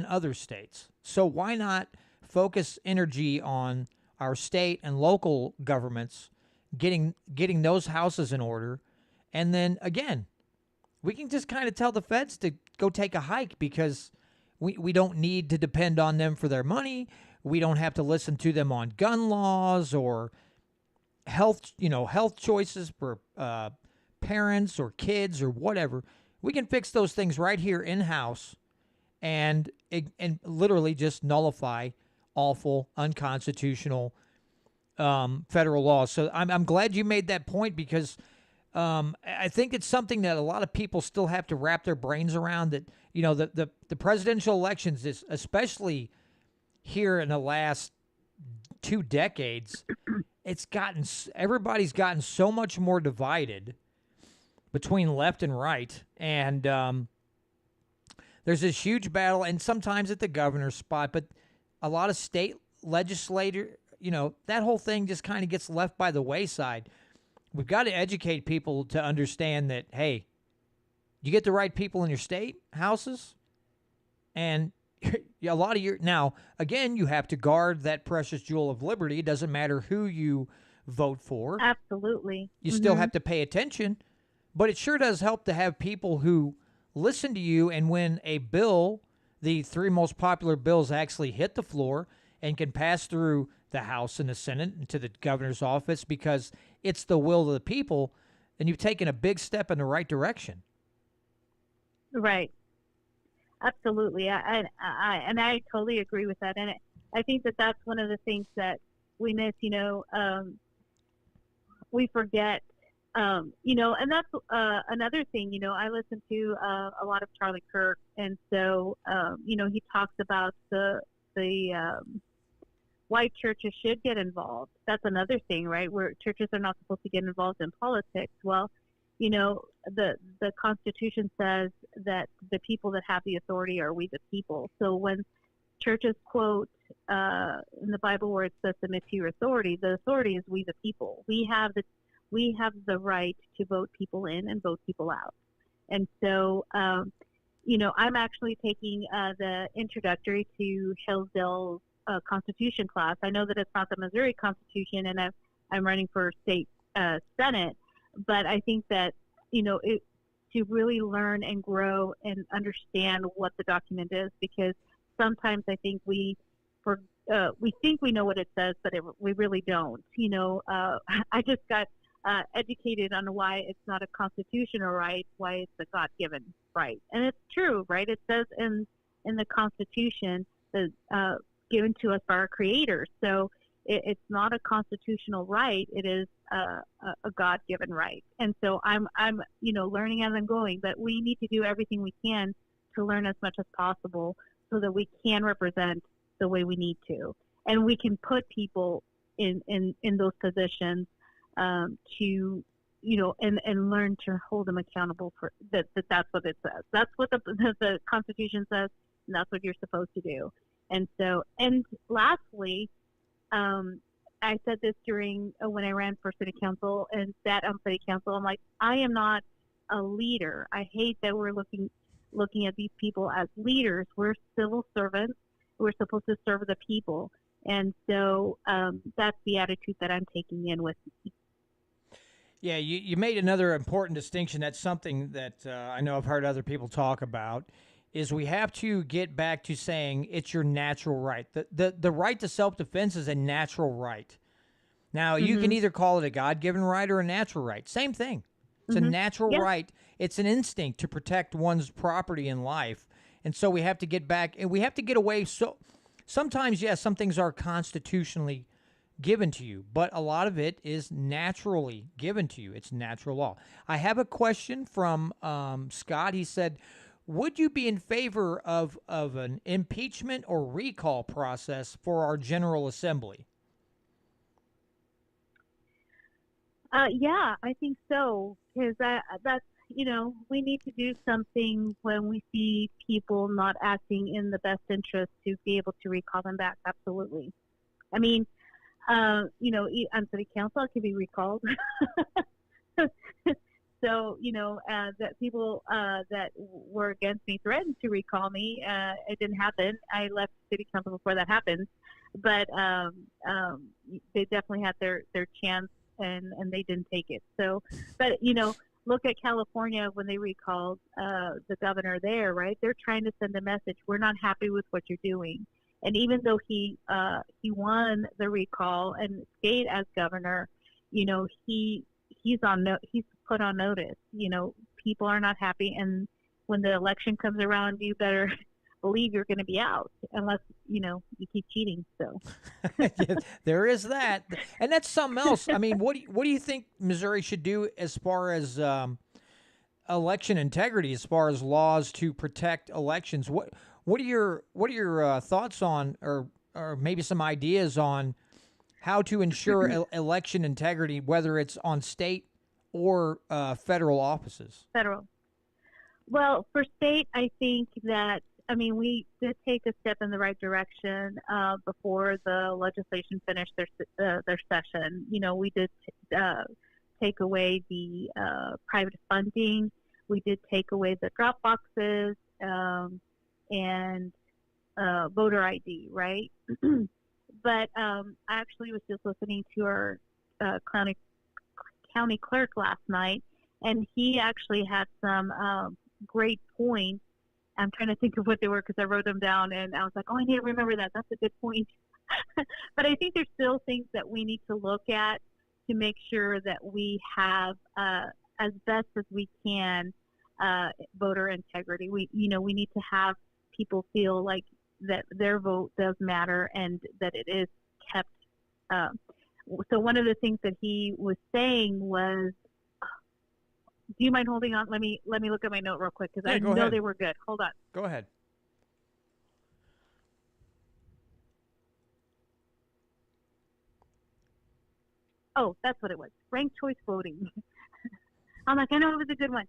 S1: other states. So why not focus energy on our state and local governments getting those houses in order, and then again, we can just kind of tell the feds to go take a hike, because we don't need to depend on them for their money. We don't have to listen to them on gun laws or health choices for parents or kids or whatever. We can fix those things right here in house, and literally just nullify awful, unconstitutional federal laws. So I'm glad you made that point, because I think it's something that a lot of people still have to wrap their brains around. That the presidential elections, is especially here in the last 2 decades, everybody's gotten so much more divided between left and right, and there's this huge battle, and sometimes at the governor's spot, but a lot of state legislator, that whole thing just kind of gets left by the wayside. We've got to educate people to understand that, hey, you get the right people in your state houses, and a lot of now, again, you have to guard that precious jewel of liberty. It doesn't matter who you vote for.
S2: Absolutely.
S1: You still have to pay attention, but it sure does help to have people who listen to you, and when a bill, the 3 most popular bills, actually hit the floor and can pass through the House and the Senate and to the governor's office because it's the will of the people, then you've taken a big step in the right direction.
S2: Right. Absolutely. I totally agree with that. And I think that that's one of the things that we miss, we forget, and that's another thing. I listen to a lot of Charlie Kirk, and so he talks about the why churches should get involved. That's another thing, right? Where churches are not supposed to get involved in politics. Well, the Constitution says that the people that have the authority are we the people. So when churches quote in the Bible where it says submit to your authority, the authority is we the people. We have the right to vote people in and vote people out. And so, I'm actually taking the introductory to Hillsdale's Constitution class. I know that it's not the Missouri Constitution, and I'm running for state Senate, but I think that, to really learn and grow and understand what the document is, because sometimes I think we think we know what it says, but we really don't. I just got educated on why it's not a constitutional right, why it's a God-given right, and it's true, right? It says in the Constitution that given to us by our Creator. So it's not a constitutional right; it is a God-given right. And so I'm learning as I'm going, but we need to do everything we can to learn as much as possible so that we can represent the way we need to, and we can put people in those positions to and learn to hold them accountable for that. That's what it says. That's what the Constitution says, and that's what you're supposed to do. And so, and lastly, I said this during when I ran for city council and sat on city council. I'm like, I am not a leader. I hate that we're looking at these people as leaders. We're civil servants. We're supposed to serve the people. And so that's the attitude that I'm taking in with me.
S1: Yeah, you made another important distinction. That's something that I know I've heard other people talk about, is we have to get back to saying it's your natural right. The right to self-defense is a natural right. Now, you can either call it a God-given right or a natural right. Same thing. It's a natural right. It's an instinct to protect one's property and life. And so we have to get back, and we have to get away. So sometimes, yes, some things are constitutionally given to you, but a lot of it is naturally given to you. It's natural law. I have a question from Scott. He said, would you be in favor of an impeachment or recall process for our General Assembly?
S2: Yeah, I think so, because that's, we need to do something when we see people not acting in the best interest to be able to recall them back. Absolutely. I mean, on city council, it could be recalled. So, that people that were against me threatened to recall me. It didn't happen. I left city council before that happened. But they definitely had their chance, and they didn't take it. So, but, look at California when they recalled the governor there, right? They're trying to send a message. We're not happy with what you're doing. And even though he won the recall and stayed as governor, he's put on notice. People are not happy, and when the election comes around, you better believe you're going to be out unless you keep cheating. So
S1: Yeah, there is that, and that's something else. I mean, what do you think Missouri should do as far as election integrity, as far as laws to protect elections? What are your thoughts on, or maybe some ideas on how to ensure election integrity, whether it's on state or federal offices?
S2: Federal. Well, for state, I think that, we did take a step in the right direction before the legislation finished their session. We did take away the private funding. We did take away the drop boxes and voter ID, right? But I actually was just listening to our county clerk last night, and he actually had some great points. I'm trying to think of what they were because I wrote them down, and I was like, oh, I need to remember that. That's a good point. But I think there's still things that we need to look at to make sure that we have, as best as we can, voter integrity. We need to have people feel like that their vote does matter and that it is kept. So one of the things that he was saying was, do you mind holding on? Let me look at my note real quick because I know they were good. Hold on.
S1: Go ahead.
S2: Oh, that's what it was. Ranked choice voting. I'm like, I know it was a good one.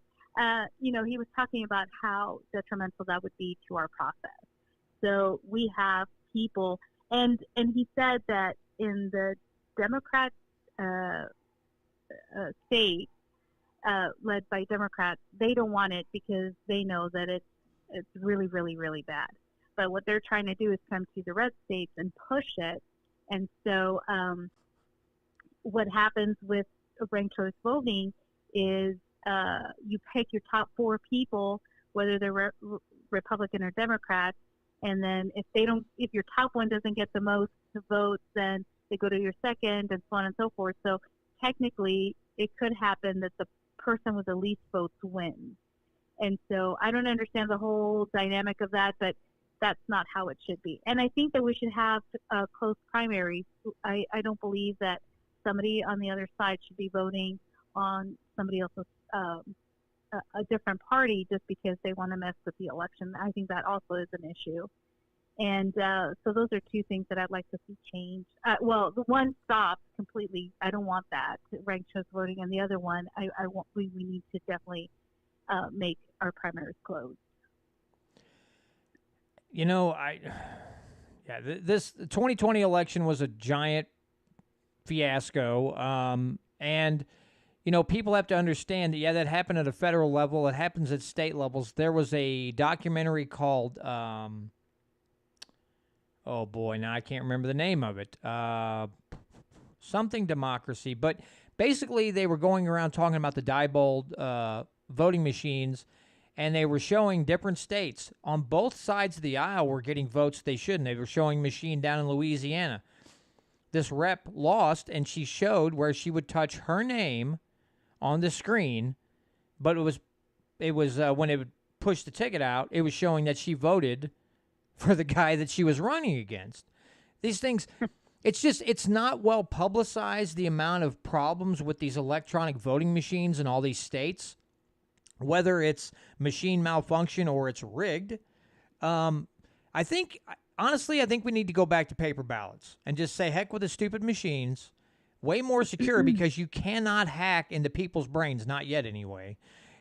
S2: He was talking about how detrimental that would be to our process. So we have people, and he said that in the Democrat uh, state led by Democrats, they don't want it because they know that it's really, really, really bad. But what they're trying to do is come to the red states and push it. And so what happens with ranked choice voting is you pick your top four people, whether they're Republican or Democrat, and then if your top one doesn't get the most votes, then they go to your second, and so on and so forth. So technically, it could happen that the person with the least votes wins. And so I don't understand the whole dynamic of that, but that's not how it should be. And I think that we should have close primaries. I don't believe that somebody on the other side should be voting on somebody else's a different party just because they want to mess with the election. I think that also is an issue. And so those are two things that I'd like to see change. Well, the one stopped completely. I don't want that, ranked choice voting. And the other one, I want, we need to definitely make our primaries closed.
S1: This 2020 election was a giant fiasco. And people have to understand that, that happened at a federal level. It happens at state levels. There was a documentary called, oh boy, now I can't remember the name of it. Something Democracy. But basically, they were going around talking about the Diebold voting machines, and they were showing different states on both sides of the aisle were getting votes they shouldn't. They were showing a machine down in Louisiana. This rep lost, and she showed where she would touch her name on the screen, but it was when it would push the ticket out, it was showing that she voted for the guy that she was running against. These things, it's not well publicized, the amount of problems with these electronic voting machines in all these states, whether it's machine malfunction or it's rigged. I think we need to go back to paper ballots and just say, heck with the stupid machines. Way more secure because you cannot hack into people's brains, not yet anyway.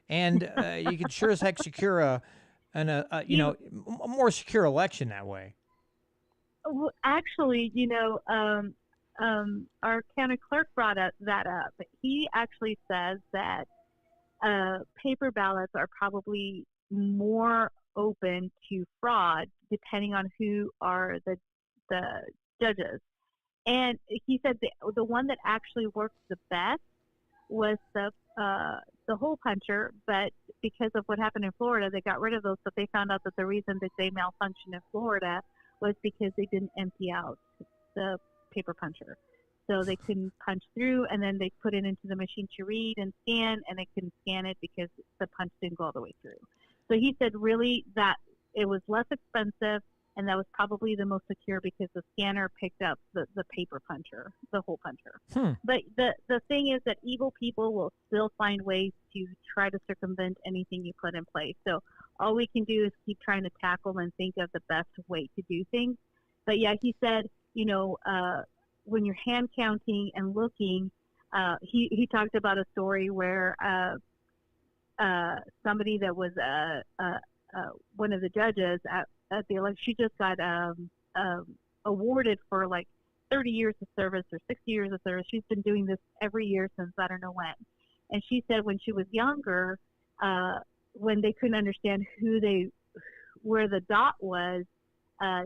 S1: And you can sure as heck secure a more secure election that way.
S2: Well, actually, our county clerk brought that up. He actually says that paper ballots are probably more open to fraud depending on who are the judges. And he said the one that actually worked the best was the hole puncher, but because of what happened in Florida, they got rid of those. But they found out that the reason that they malfunctioned in Florida was because they didn't empty out the paper puncher. So they couldn't punch through, and then they put it into the machine to read and scan, and they couldn't scan it because the punch didn't go all the way through. So he said really that it was less expensive, and that was probably the most secure because the scanner picked up the paper puncher, the hole puncher. But the thing is that evil people will still find ways to try to circumvent anything you put in place. So all we can do is keep trying to tackle and think of the best way to do things. But yeah, he said, when you're hand counting and looking, he talked about a story where somebody that was one of the judges at the election, she just got awarded for like 30 years of service or 60 years of service. She's been doing this every year since I don't know when. And she said when she was younger, when they couldn't understand where the dot was,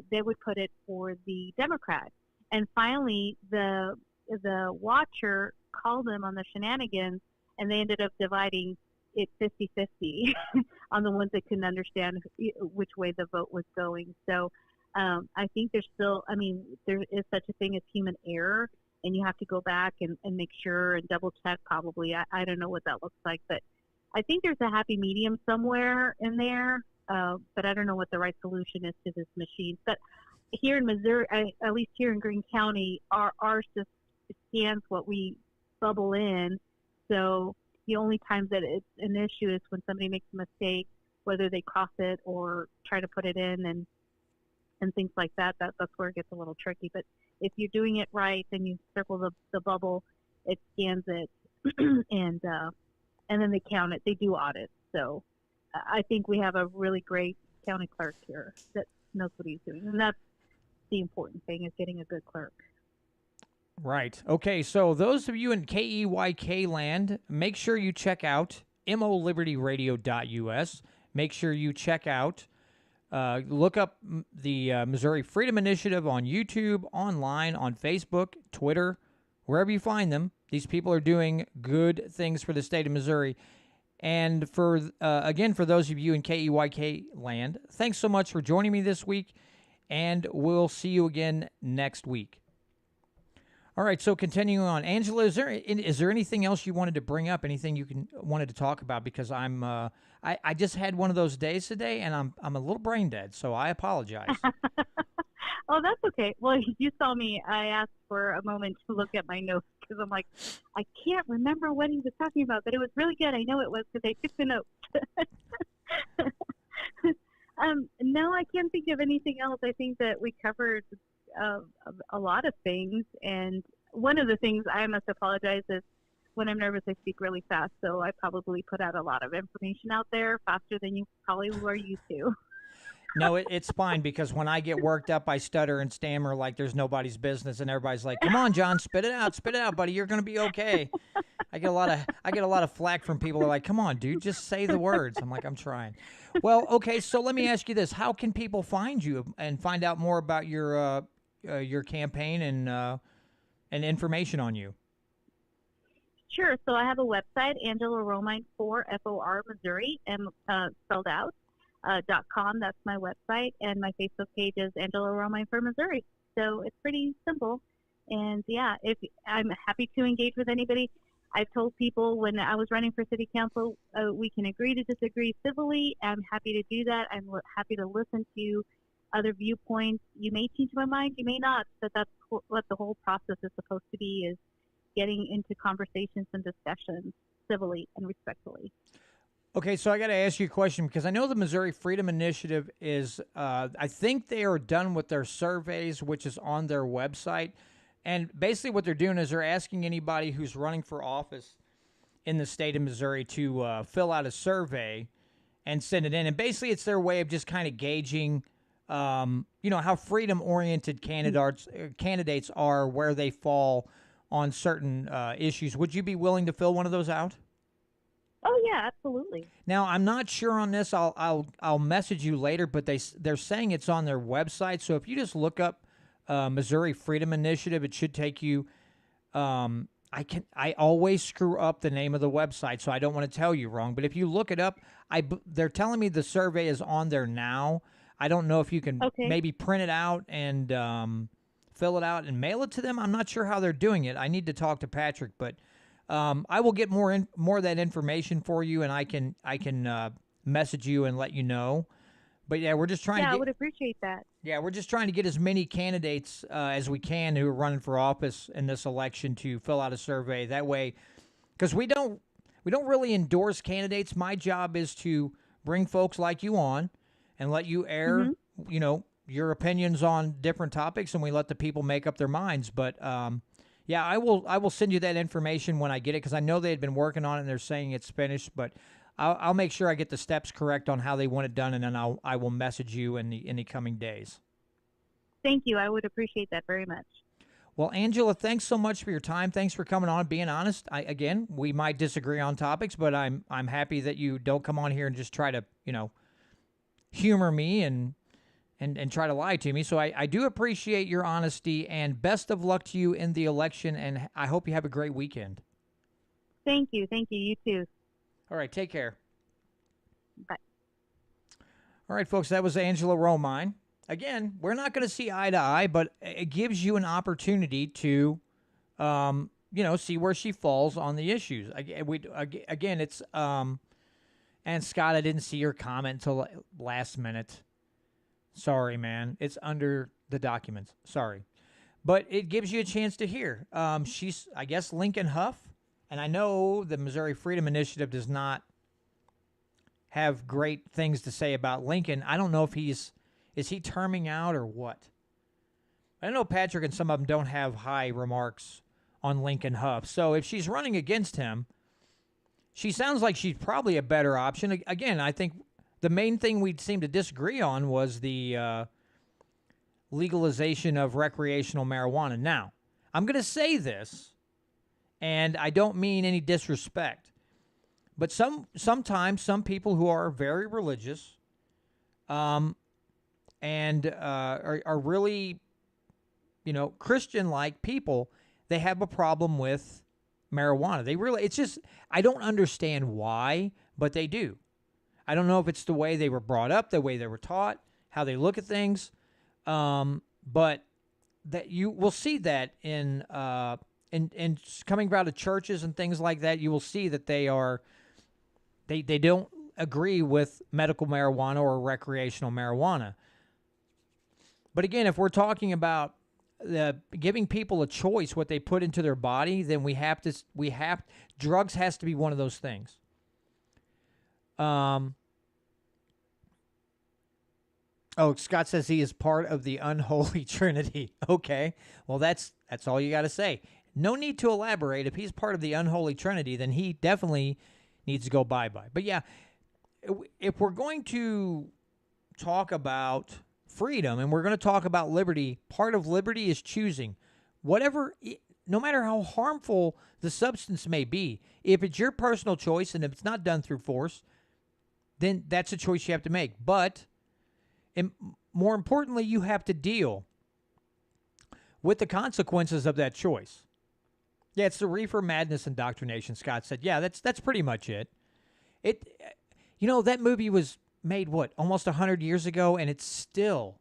S2: they would put it for the Democrat. And finally, the watcher called them on the shenanigans, and they ended up dividing it 50-50 on the ones that couldn't understand which way the vote was going. So I think there is such a thing as human error, and you have to go back and make sure and double check probably. I don't know what that looks like, but I think there's a happy medium somewhere in there, but I don't know what the right solution is to this machine. But here in Missouri, at least here in Greene County, ours just scans what we bubble in. So the only times that it's an issue is when somebody makes a mistake, whether they cross it or try to put it in and things like that. That's where it gets a little tricky. But if you're doing it right, then you circle the bubble it scans it, and then they count it. They do audits. So I think we have a really great county clerk here that knows what he's doing, and that's the important thing, is getting a good clerk.
S1: Right. Okay, so those of you in KEYK land, make sure you check out MOLibertyRadio.us. Make sure you check out, look up the Missouri Freedom Initiative on YouTube, online, on Facebook, Twitter, wherever you find them. These people are doing good things for the state of Missouri. And again, for those of you in KEYK land, thanks so much for joining me this week, and we'll see you again next week. All right, so continuing on, Angela, is there anything else you wanted to bring up? Anything you wanted to talk about? Because I just had one of those days today, and I'm a little brain dead, so I apologize.
S2: Oh, that's okay. Well, you saw me. I asked for a moment to look at my notes because I'm like, I can't remember what he was talking about, but it was really good. I know it was because I took the notes. No, I can't think of anything else. I think that we covered a lot of things, and one of the things I must apologize is when I'm nervous, I speak really fast, so I probably put out a lot of information out there faster than you probably were used to.
S1: No, it's fine, because when I get worked up, I stutter and stammer like there's nobody's business, and everybody's like, "Come on, John, spit it out, buddy. You're gonna be okay." I get a lot of flack from people who are like, "Come on, dude, just say the words." I'm like, "I'm trying." Well, okay, so let me ask you this: how can people find you and find out more about your campaign and information on you?
S2: Sure. So I have a website, Angela Romine for FOR Missouri, and spelled out. .com. That's my website, and my Facebook page is Angela Romine for Missouri. So it's pretty simple. And yeah, if I'm happy to engage with anybody. I've told people when I was running for city council, we can agree to disagree civilly. I'm happy to do that. I'm happy to listen to other viewpoints. You may change my mind, you may not, but that's what the whole process is supposed to be, is getting into conversations and discussions civilly and respectfully.
S1: Okay, so I got to ask you a question, because I know the Missouri Freedom Initiative is, I think they are done with their surveys, which is on their website. And basically what they're doing is they're asking anybody who's running for office in the state of Missouri to fill out a survey and send it in. And basically it's their way of just kind of gauging, how freedom-oriented candidates are, where they fall on certain issues. Would you be willing to fill one of those out?
S2: Oh yeah, absolutely.
S1: Now, I'm not sure on this. I'll message you later, but they're saying it's on their website. So if you just look up Missouri Freedom Initiative, it should take you. I always screw up the name of the website, so I don't want to tell you wrong. But if you look it up, they're telling me the survey is on there now. I don't know if you can maybe print it out and fill it out and mail it to them. I'm not sure how they're doing it. I need to talk to Patrick, but. I will get more of that information for you, and I can message you and let you know. But yeah, we're just trying.
S2: Yeah, I would appreciate that.
S1: Yeah, we're just trying to get as many candidates as we can who are running for office in this election to fill out a survey. That way, because we don't really endorse candidates. My job is to bring folks like you on and let you air, your opinions on different topics, and we let the people make up their minds. But yeah, I will send you that information when I get it, because I know they had been working on it and they're saying it's finished, but I'll make sure I get the steps correct on how they want it done, and then I will message you in the coming days.
S2: Thank you. I would appreciate that very much.
S1: Well, Angela, thanks so much for your time. Thanks for coming on and being honest. Again, we might disagree on topics, but I'm happy that you don't come on here and just try to, humor me and try to lie to me. So I do appreciate your honesty, and best of luck to you in the election, and I hope you have a great weekend.
S2: Thank you. Thank you. You too.
S1: All right, take care.
S2: Bye.
S1: All right, folks, that was Angela Romine. Again, we're not going to see eye to eye, but it gives you an opportunity to, see where she falls on the issues. Again, it's, and Scott, I didn't see your comment until last minute. Sorry, man. It's under the documents. Sorry. But it gives you a chance to hear. She's, I guess, Lincoln Huff. And I know the Missouri Freedom Initiative does not have great things to say about Lincoln. I don't know if is he terming out or what? I know Patrick and some of them don't have high remarks on Lincoln Huff. So if she's running against him, she sounds like she's probably a better option. Again, I think the main thing we seem to disagree on was the legalization of recreational marijuana. Now, I'm going to say this, and I don't mean any disrespect, but sometimes some people who are very religious and are really, Christian-like people, they have a problem with marijuana. It's just, I don't understand why, but they do. I don't know if it's the way they were brought up, the way they were taught, how they look at things, but that you will see that in coming out of churches and things like that. You will see that they don't agree with medical marijuana or recreational marijuana. But again, if we're talking about giving people a choice what they put into their body, then drugs has to be one of those things. Scott says he is part of the unholy trinity. Okay, well that's all you got to say. No need to elaborate. If he's part of the unholy trinity, then he definitely needs to go bye-bye. But yeah, if we're going to talk about freedom and we're going to talk about liberty, part of liberty is choosing whatever, no matter how harmful the substance may be. If it's your personal choice and if it's not done through force, then that's a choice you have to make. But more importantly, you have to deal with the consequences of that choice. Yeah, it's the reefer madness indoctrination, Scott said. Yeah, that's pretty much it. That movie was made, almost 100 years ago, and it's still,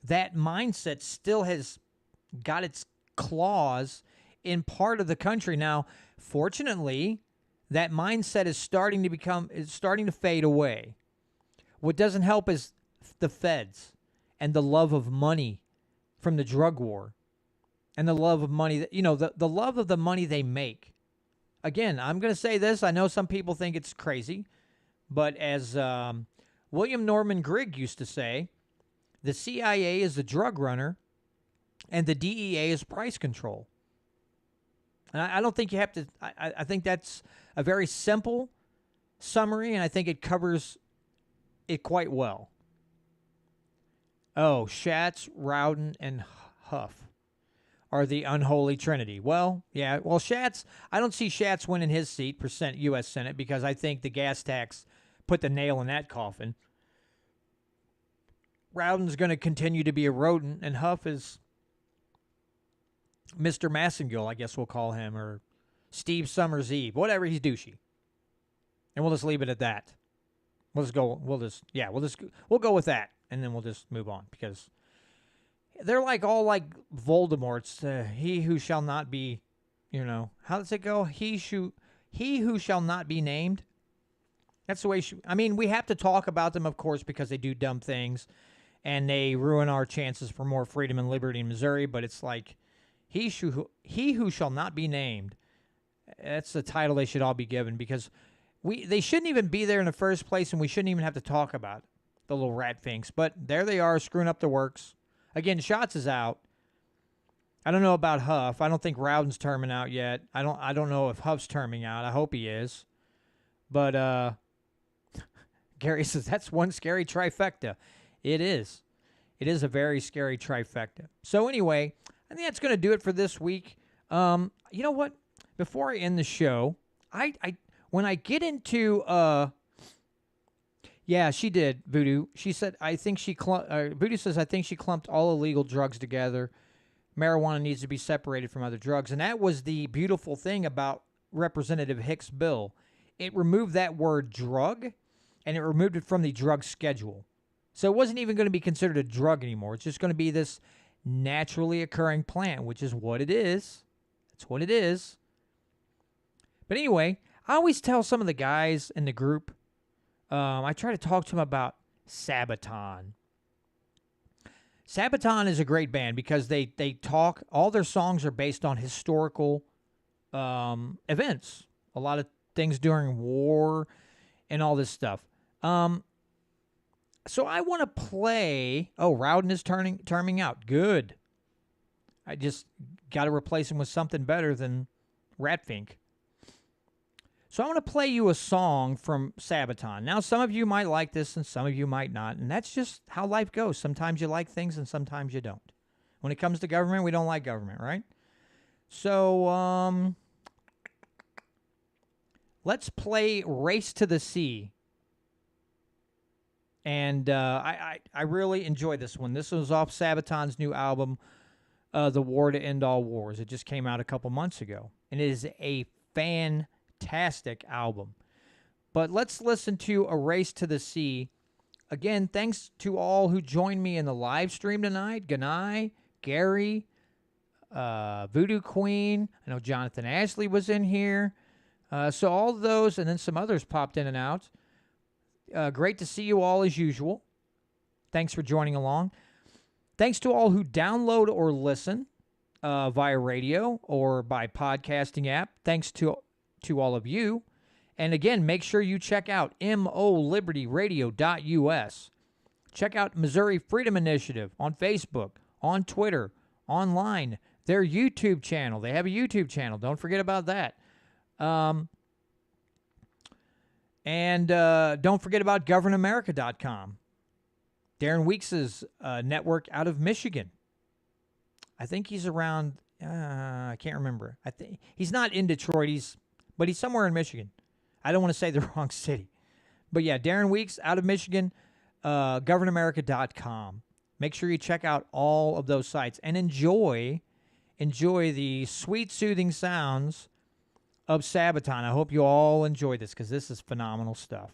S1: that mindset still has got its claws in part of the country. Now, fortunately, that mindset is starting to fade away. What doesn't help is the feds and the love of money from the drug war and the love of money, the love of the money they make. Again, I'm going to say this. I know some people think it's crazy, but as William Norman Grigg used to say, the CIA is the drug runner and the DEA is price control. And I don't think you have to, I think that's a very simple summary, and I think it covers it quite well. Oh, Schatz, Rowden, and Huff are the unholy trinity. Well, yeah. Well, Schatz, I don't see Schatz winning his seat for U.S. Senate because I think the gas tax put the nail in that coffin. Rowden's going to continue to be a rodent, and Huff is Mr. Massengill, I guess we'll call him, or Steve Summers Eve, whatever. He's douchey, and we'll just leave it at that. We'll go with that, and then we'll just move on because they're all like Voldemort's. He who shall not be, how does it go? He who shall not be named. That's the way. We have to talk about them, of course, because they do dumb things, and they ruin our chances for more freedom and liberty in Missouri. But it's like he who shall not be named. That's the title they should all be given because they shouldn't even be there in the first place, and we shouldn't even have to talk about the little rat finks. But there they are, screwing up the works. Again, Schatz is out. I don't know about Huff. I don't think Rowden's terming out yet. I don't know if Huff's terming out. I hope he is. But Gary says that's one scary trifecta. It is. It is a very scary trifecta. So anyway, I think that's going to do it for this week. You know what? Before I end the show, when I get into yeah, she did, Voodoo. She said, Voodoo says, I think she clumped all illegal drugs together. Marijuana needs to be separated from other drugs. And that was the beautiful thing about Representative Hicks' bill. It removed that word drug, and it removed it from the drug schedule. So it wasn't even going to be considered a drug anymore. It's just going to be this naturally occurring plant, which is what it is. That's what it is. But anyway, I always tell some of the guys in the group, I try to talk to them about Sabaton. Sabaton is a great band because they talk, all their songs are based on historical events. A lot of things during war and all this stuff. So I want to play, Rowden is terming out. Good. I just got to replace him with something better than Ratfink. So I want to play you a song from Sabaton. Now, some of you might like this and some of you might not, and that's just how life goes. Sometimes you like things and sometimes you don't. When it comes to government, we don't like government, right? So, let's play Race to the Sea. And I really enjoy this one. This was off Sabaton's new album, The War to End All Wars. It just came out a couple months ago. And it is a fantastic album. But let's listen to A Race to the Sea. Again, thanks to all who joined me in the live stream tonight. Ganai, Gary, Voodoo Queen. I know Jonathan Ashley was in here. So all of those, and then some others popped in and out. Great to see you all as usual. Thanks for joining along. Thanks to all who download or listen via radio or by podcasting app. Thanks to all of you. And again, make sure you check out MOLibertyRadio.us. Check out Missouri Freedom Initiative on Facebook, on Twitter, online. Their YouTube channel. They have a YouTube channel. Don't forget about that. And don't forget about governamerica.com. Darren Weeks' network out of Michigan. I think he's around, I can't remember. I think he's not in Detroit, but he's somewhere in Michigan. I don't want to say the wrong city. But yeah, Darren Weeks out of Michigan, governamerica.com. Make sure you check out all of those sites and enjoy the sweet, soothing sounds of Sabaton. I hope you all enjoy this because this is phenomenal stuff.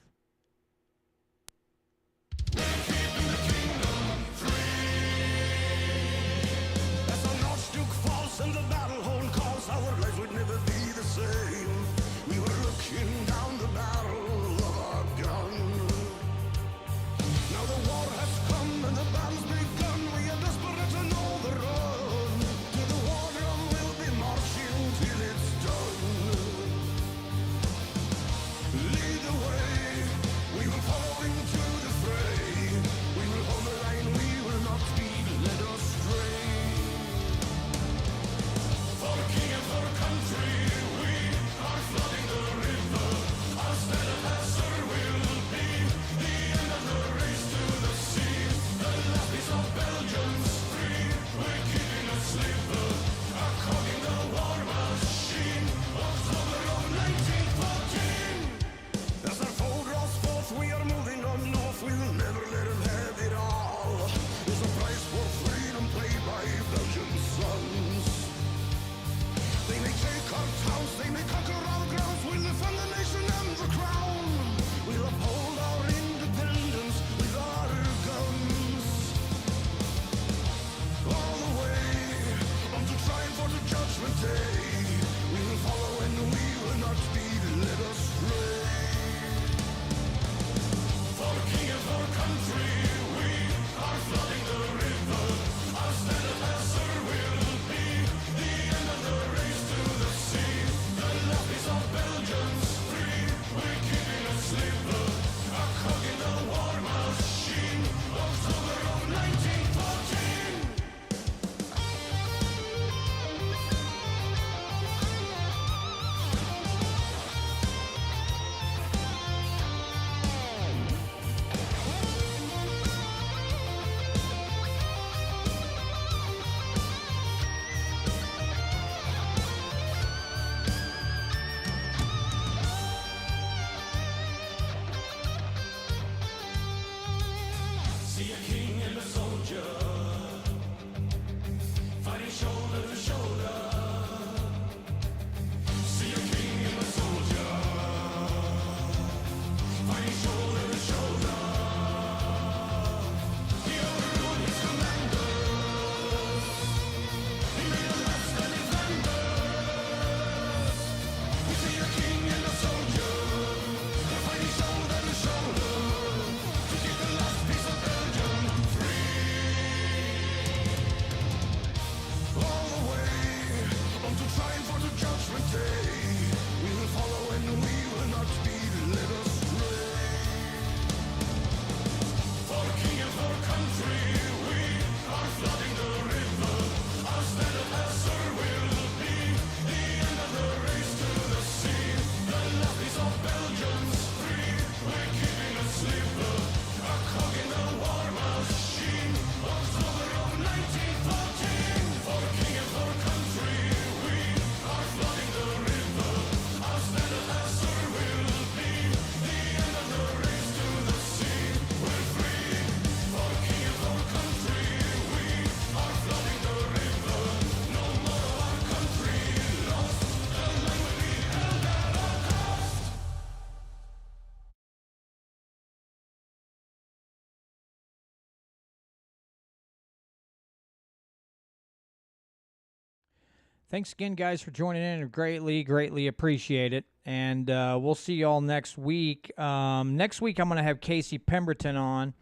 S1: Thanks again, guys, for joining in. I greatly appreciate it. And we'll see y'all next week. Next week, I'm going to have Casey Pemberton on.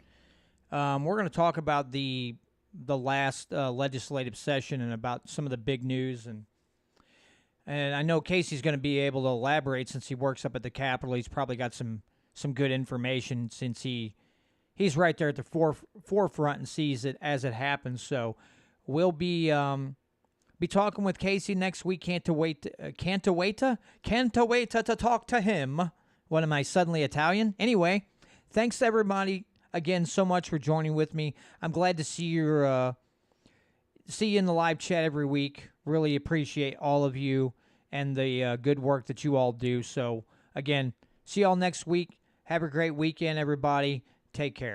S1: We're going to talk about the last legislative session and about some of the big news. And I know Casey's going to be able to elaborate since he works up at the Capitol. He's probably got some good information since he's right there at the forefront and sees it as it happens. So we'll be talking with Casey next week. Can't wait to talk to him. What am I, suddenly Italian? Anyway, thanks everybody again so much for joining with me. I'm glad to see you in the live chat every week. Really appreciate all of you and the good work that you all do. So again, see y'all next week. Have a great weekend, everybody. Take care.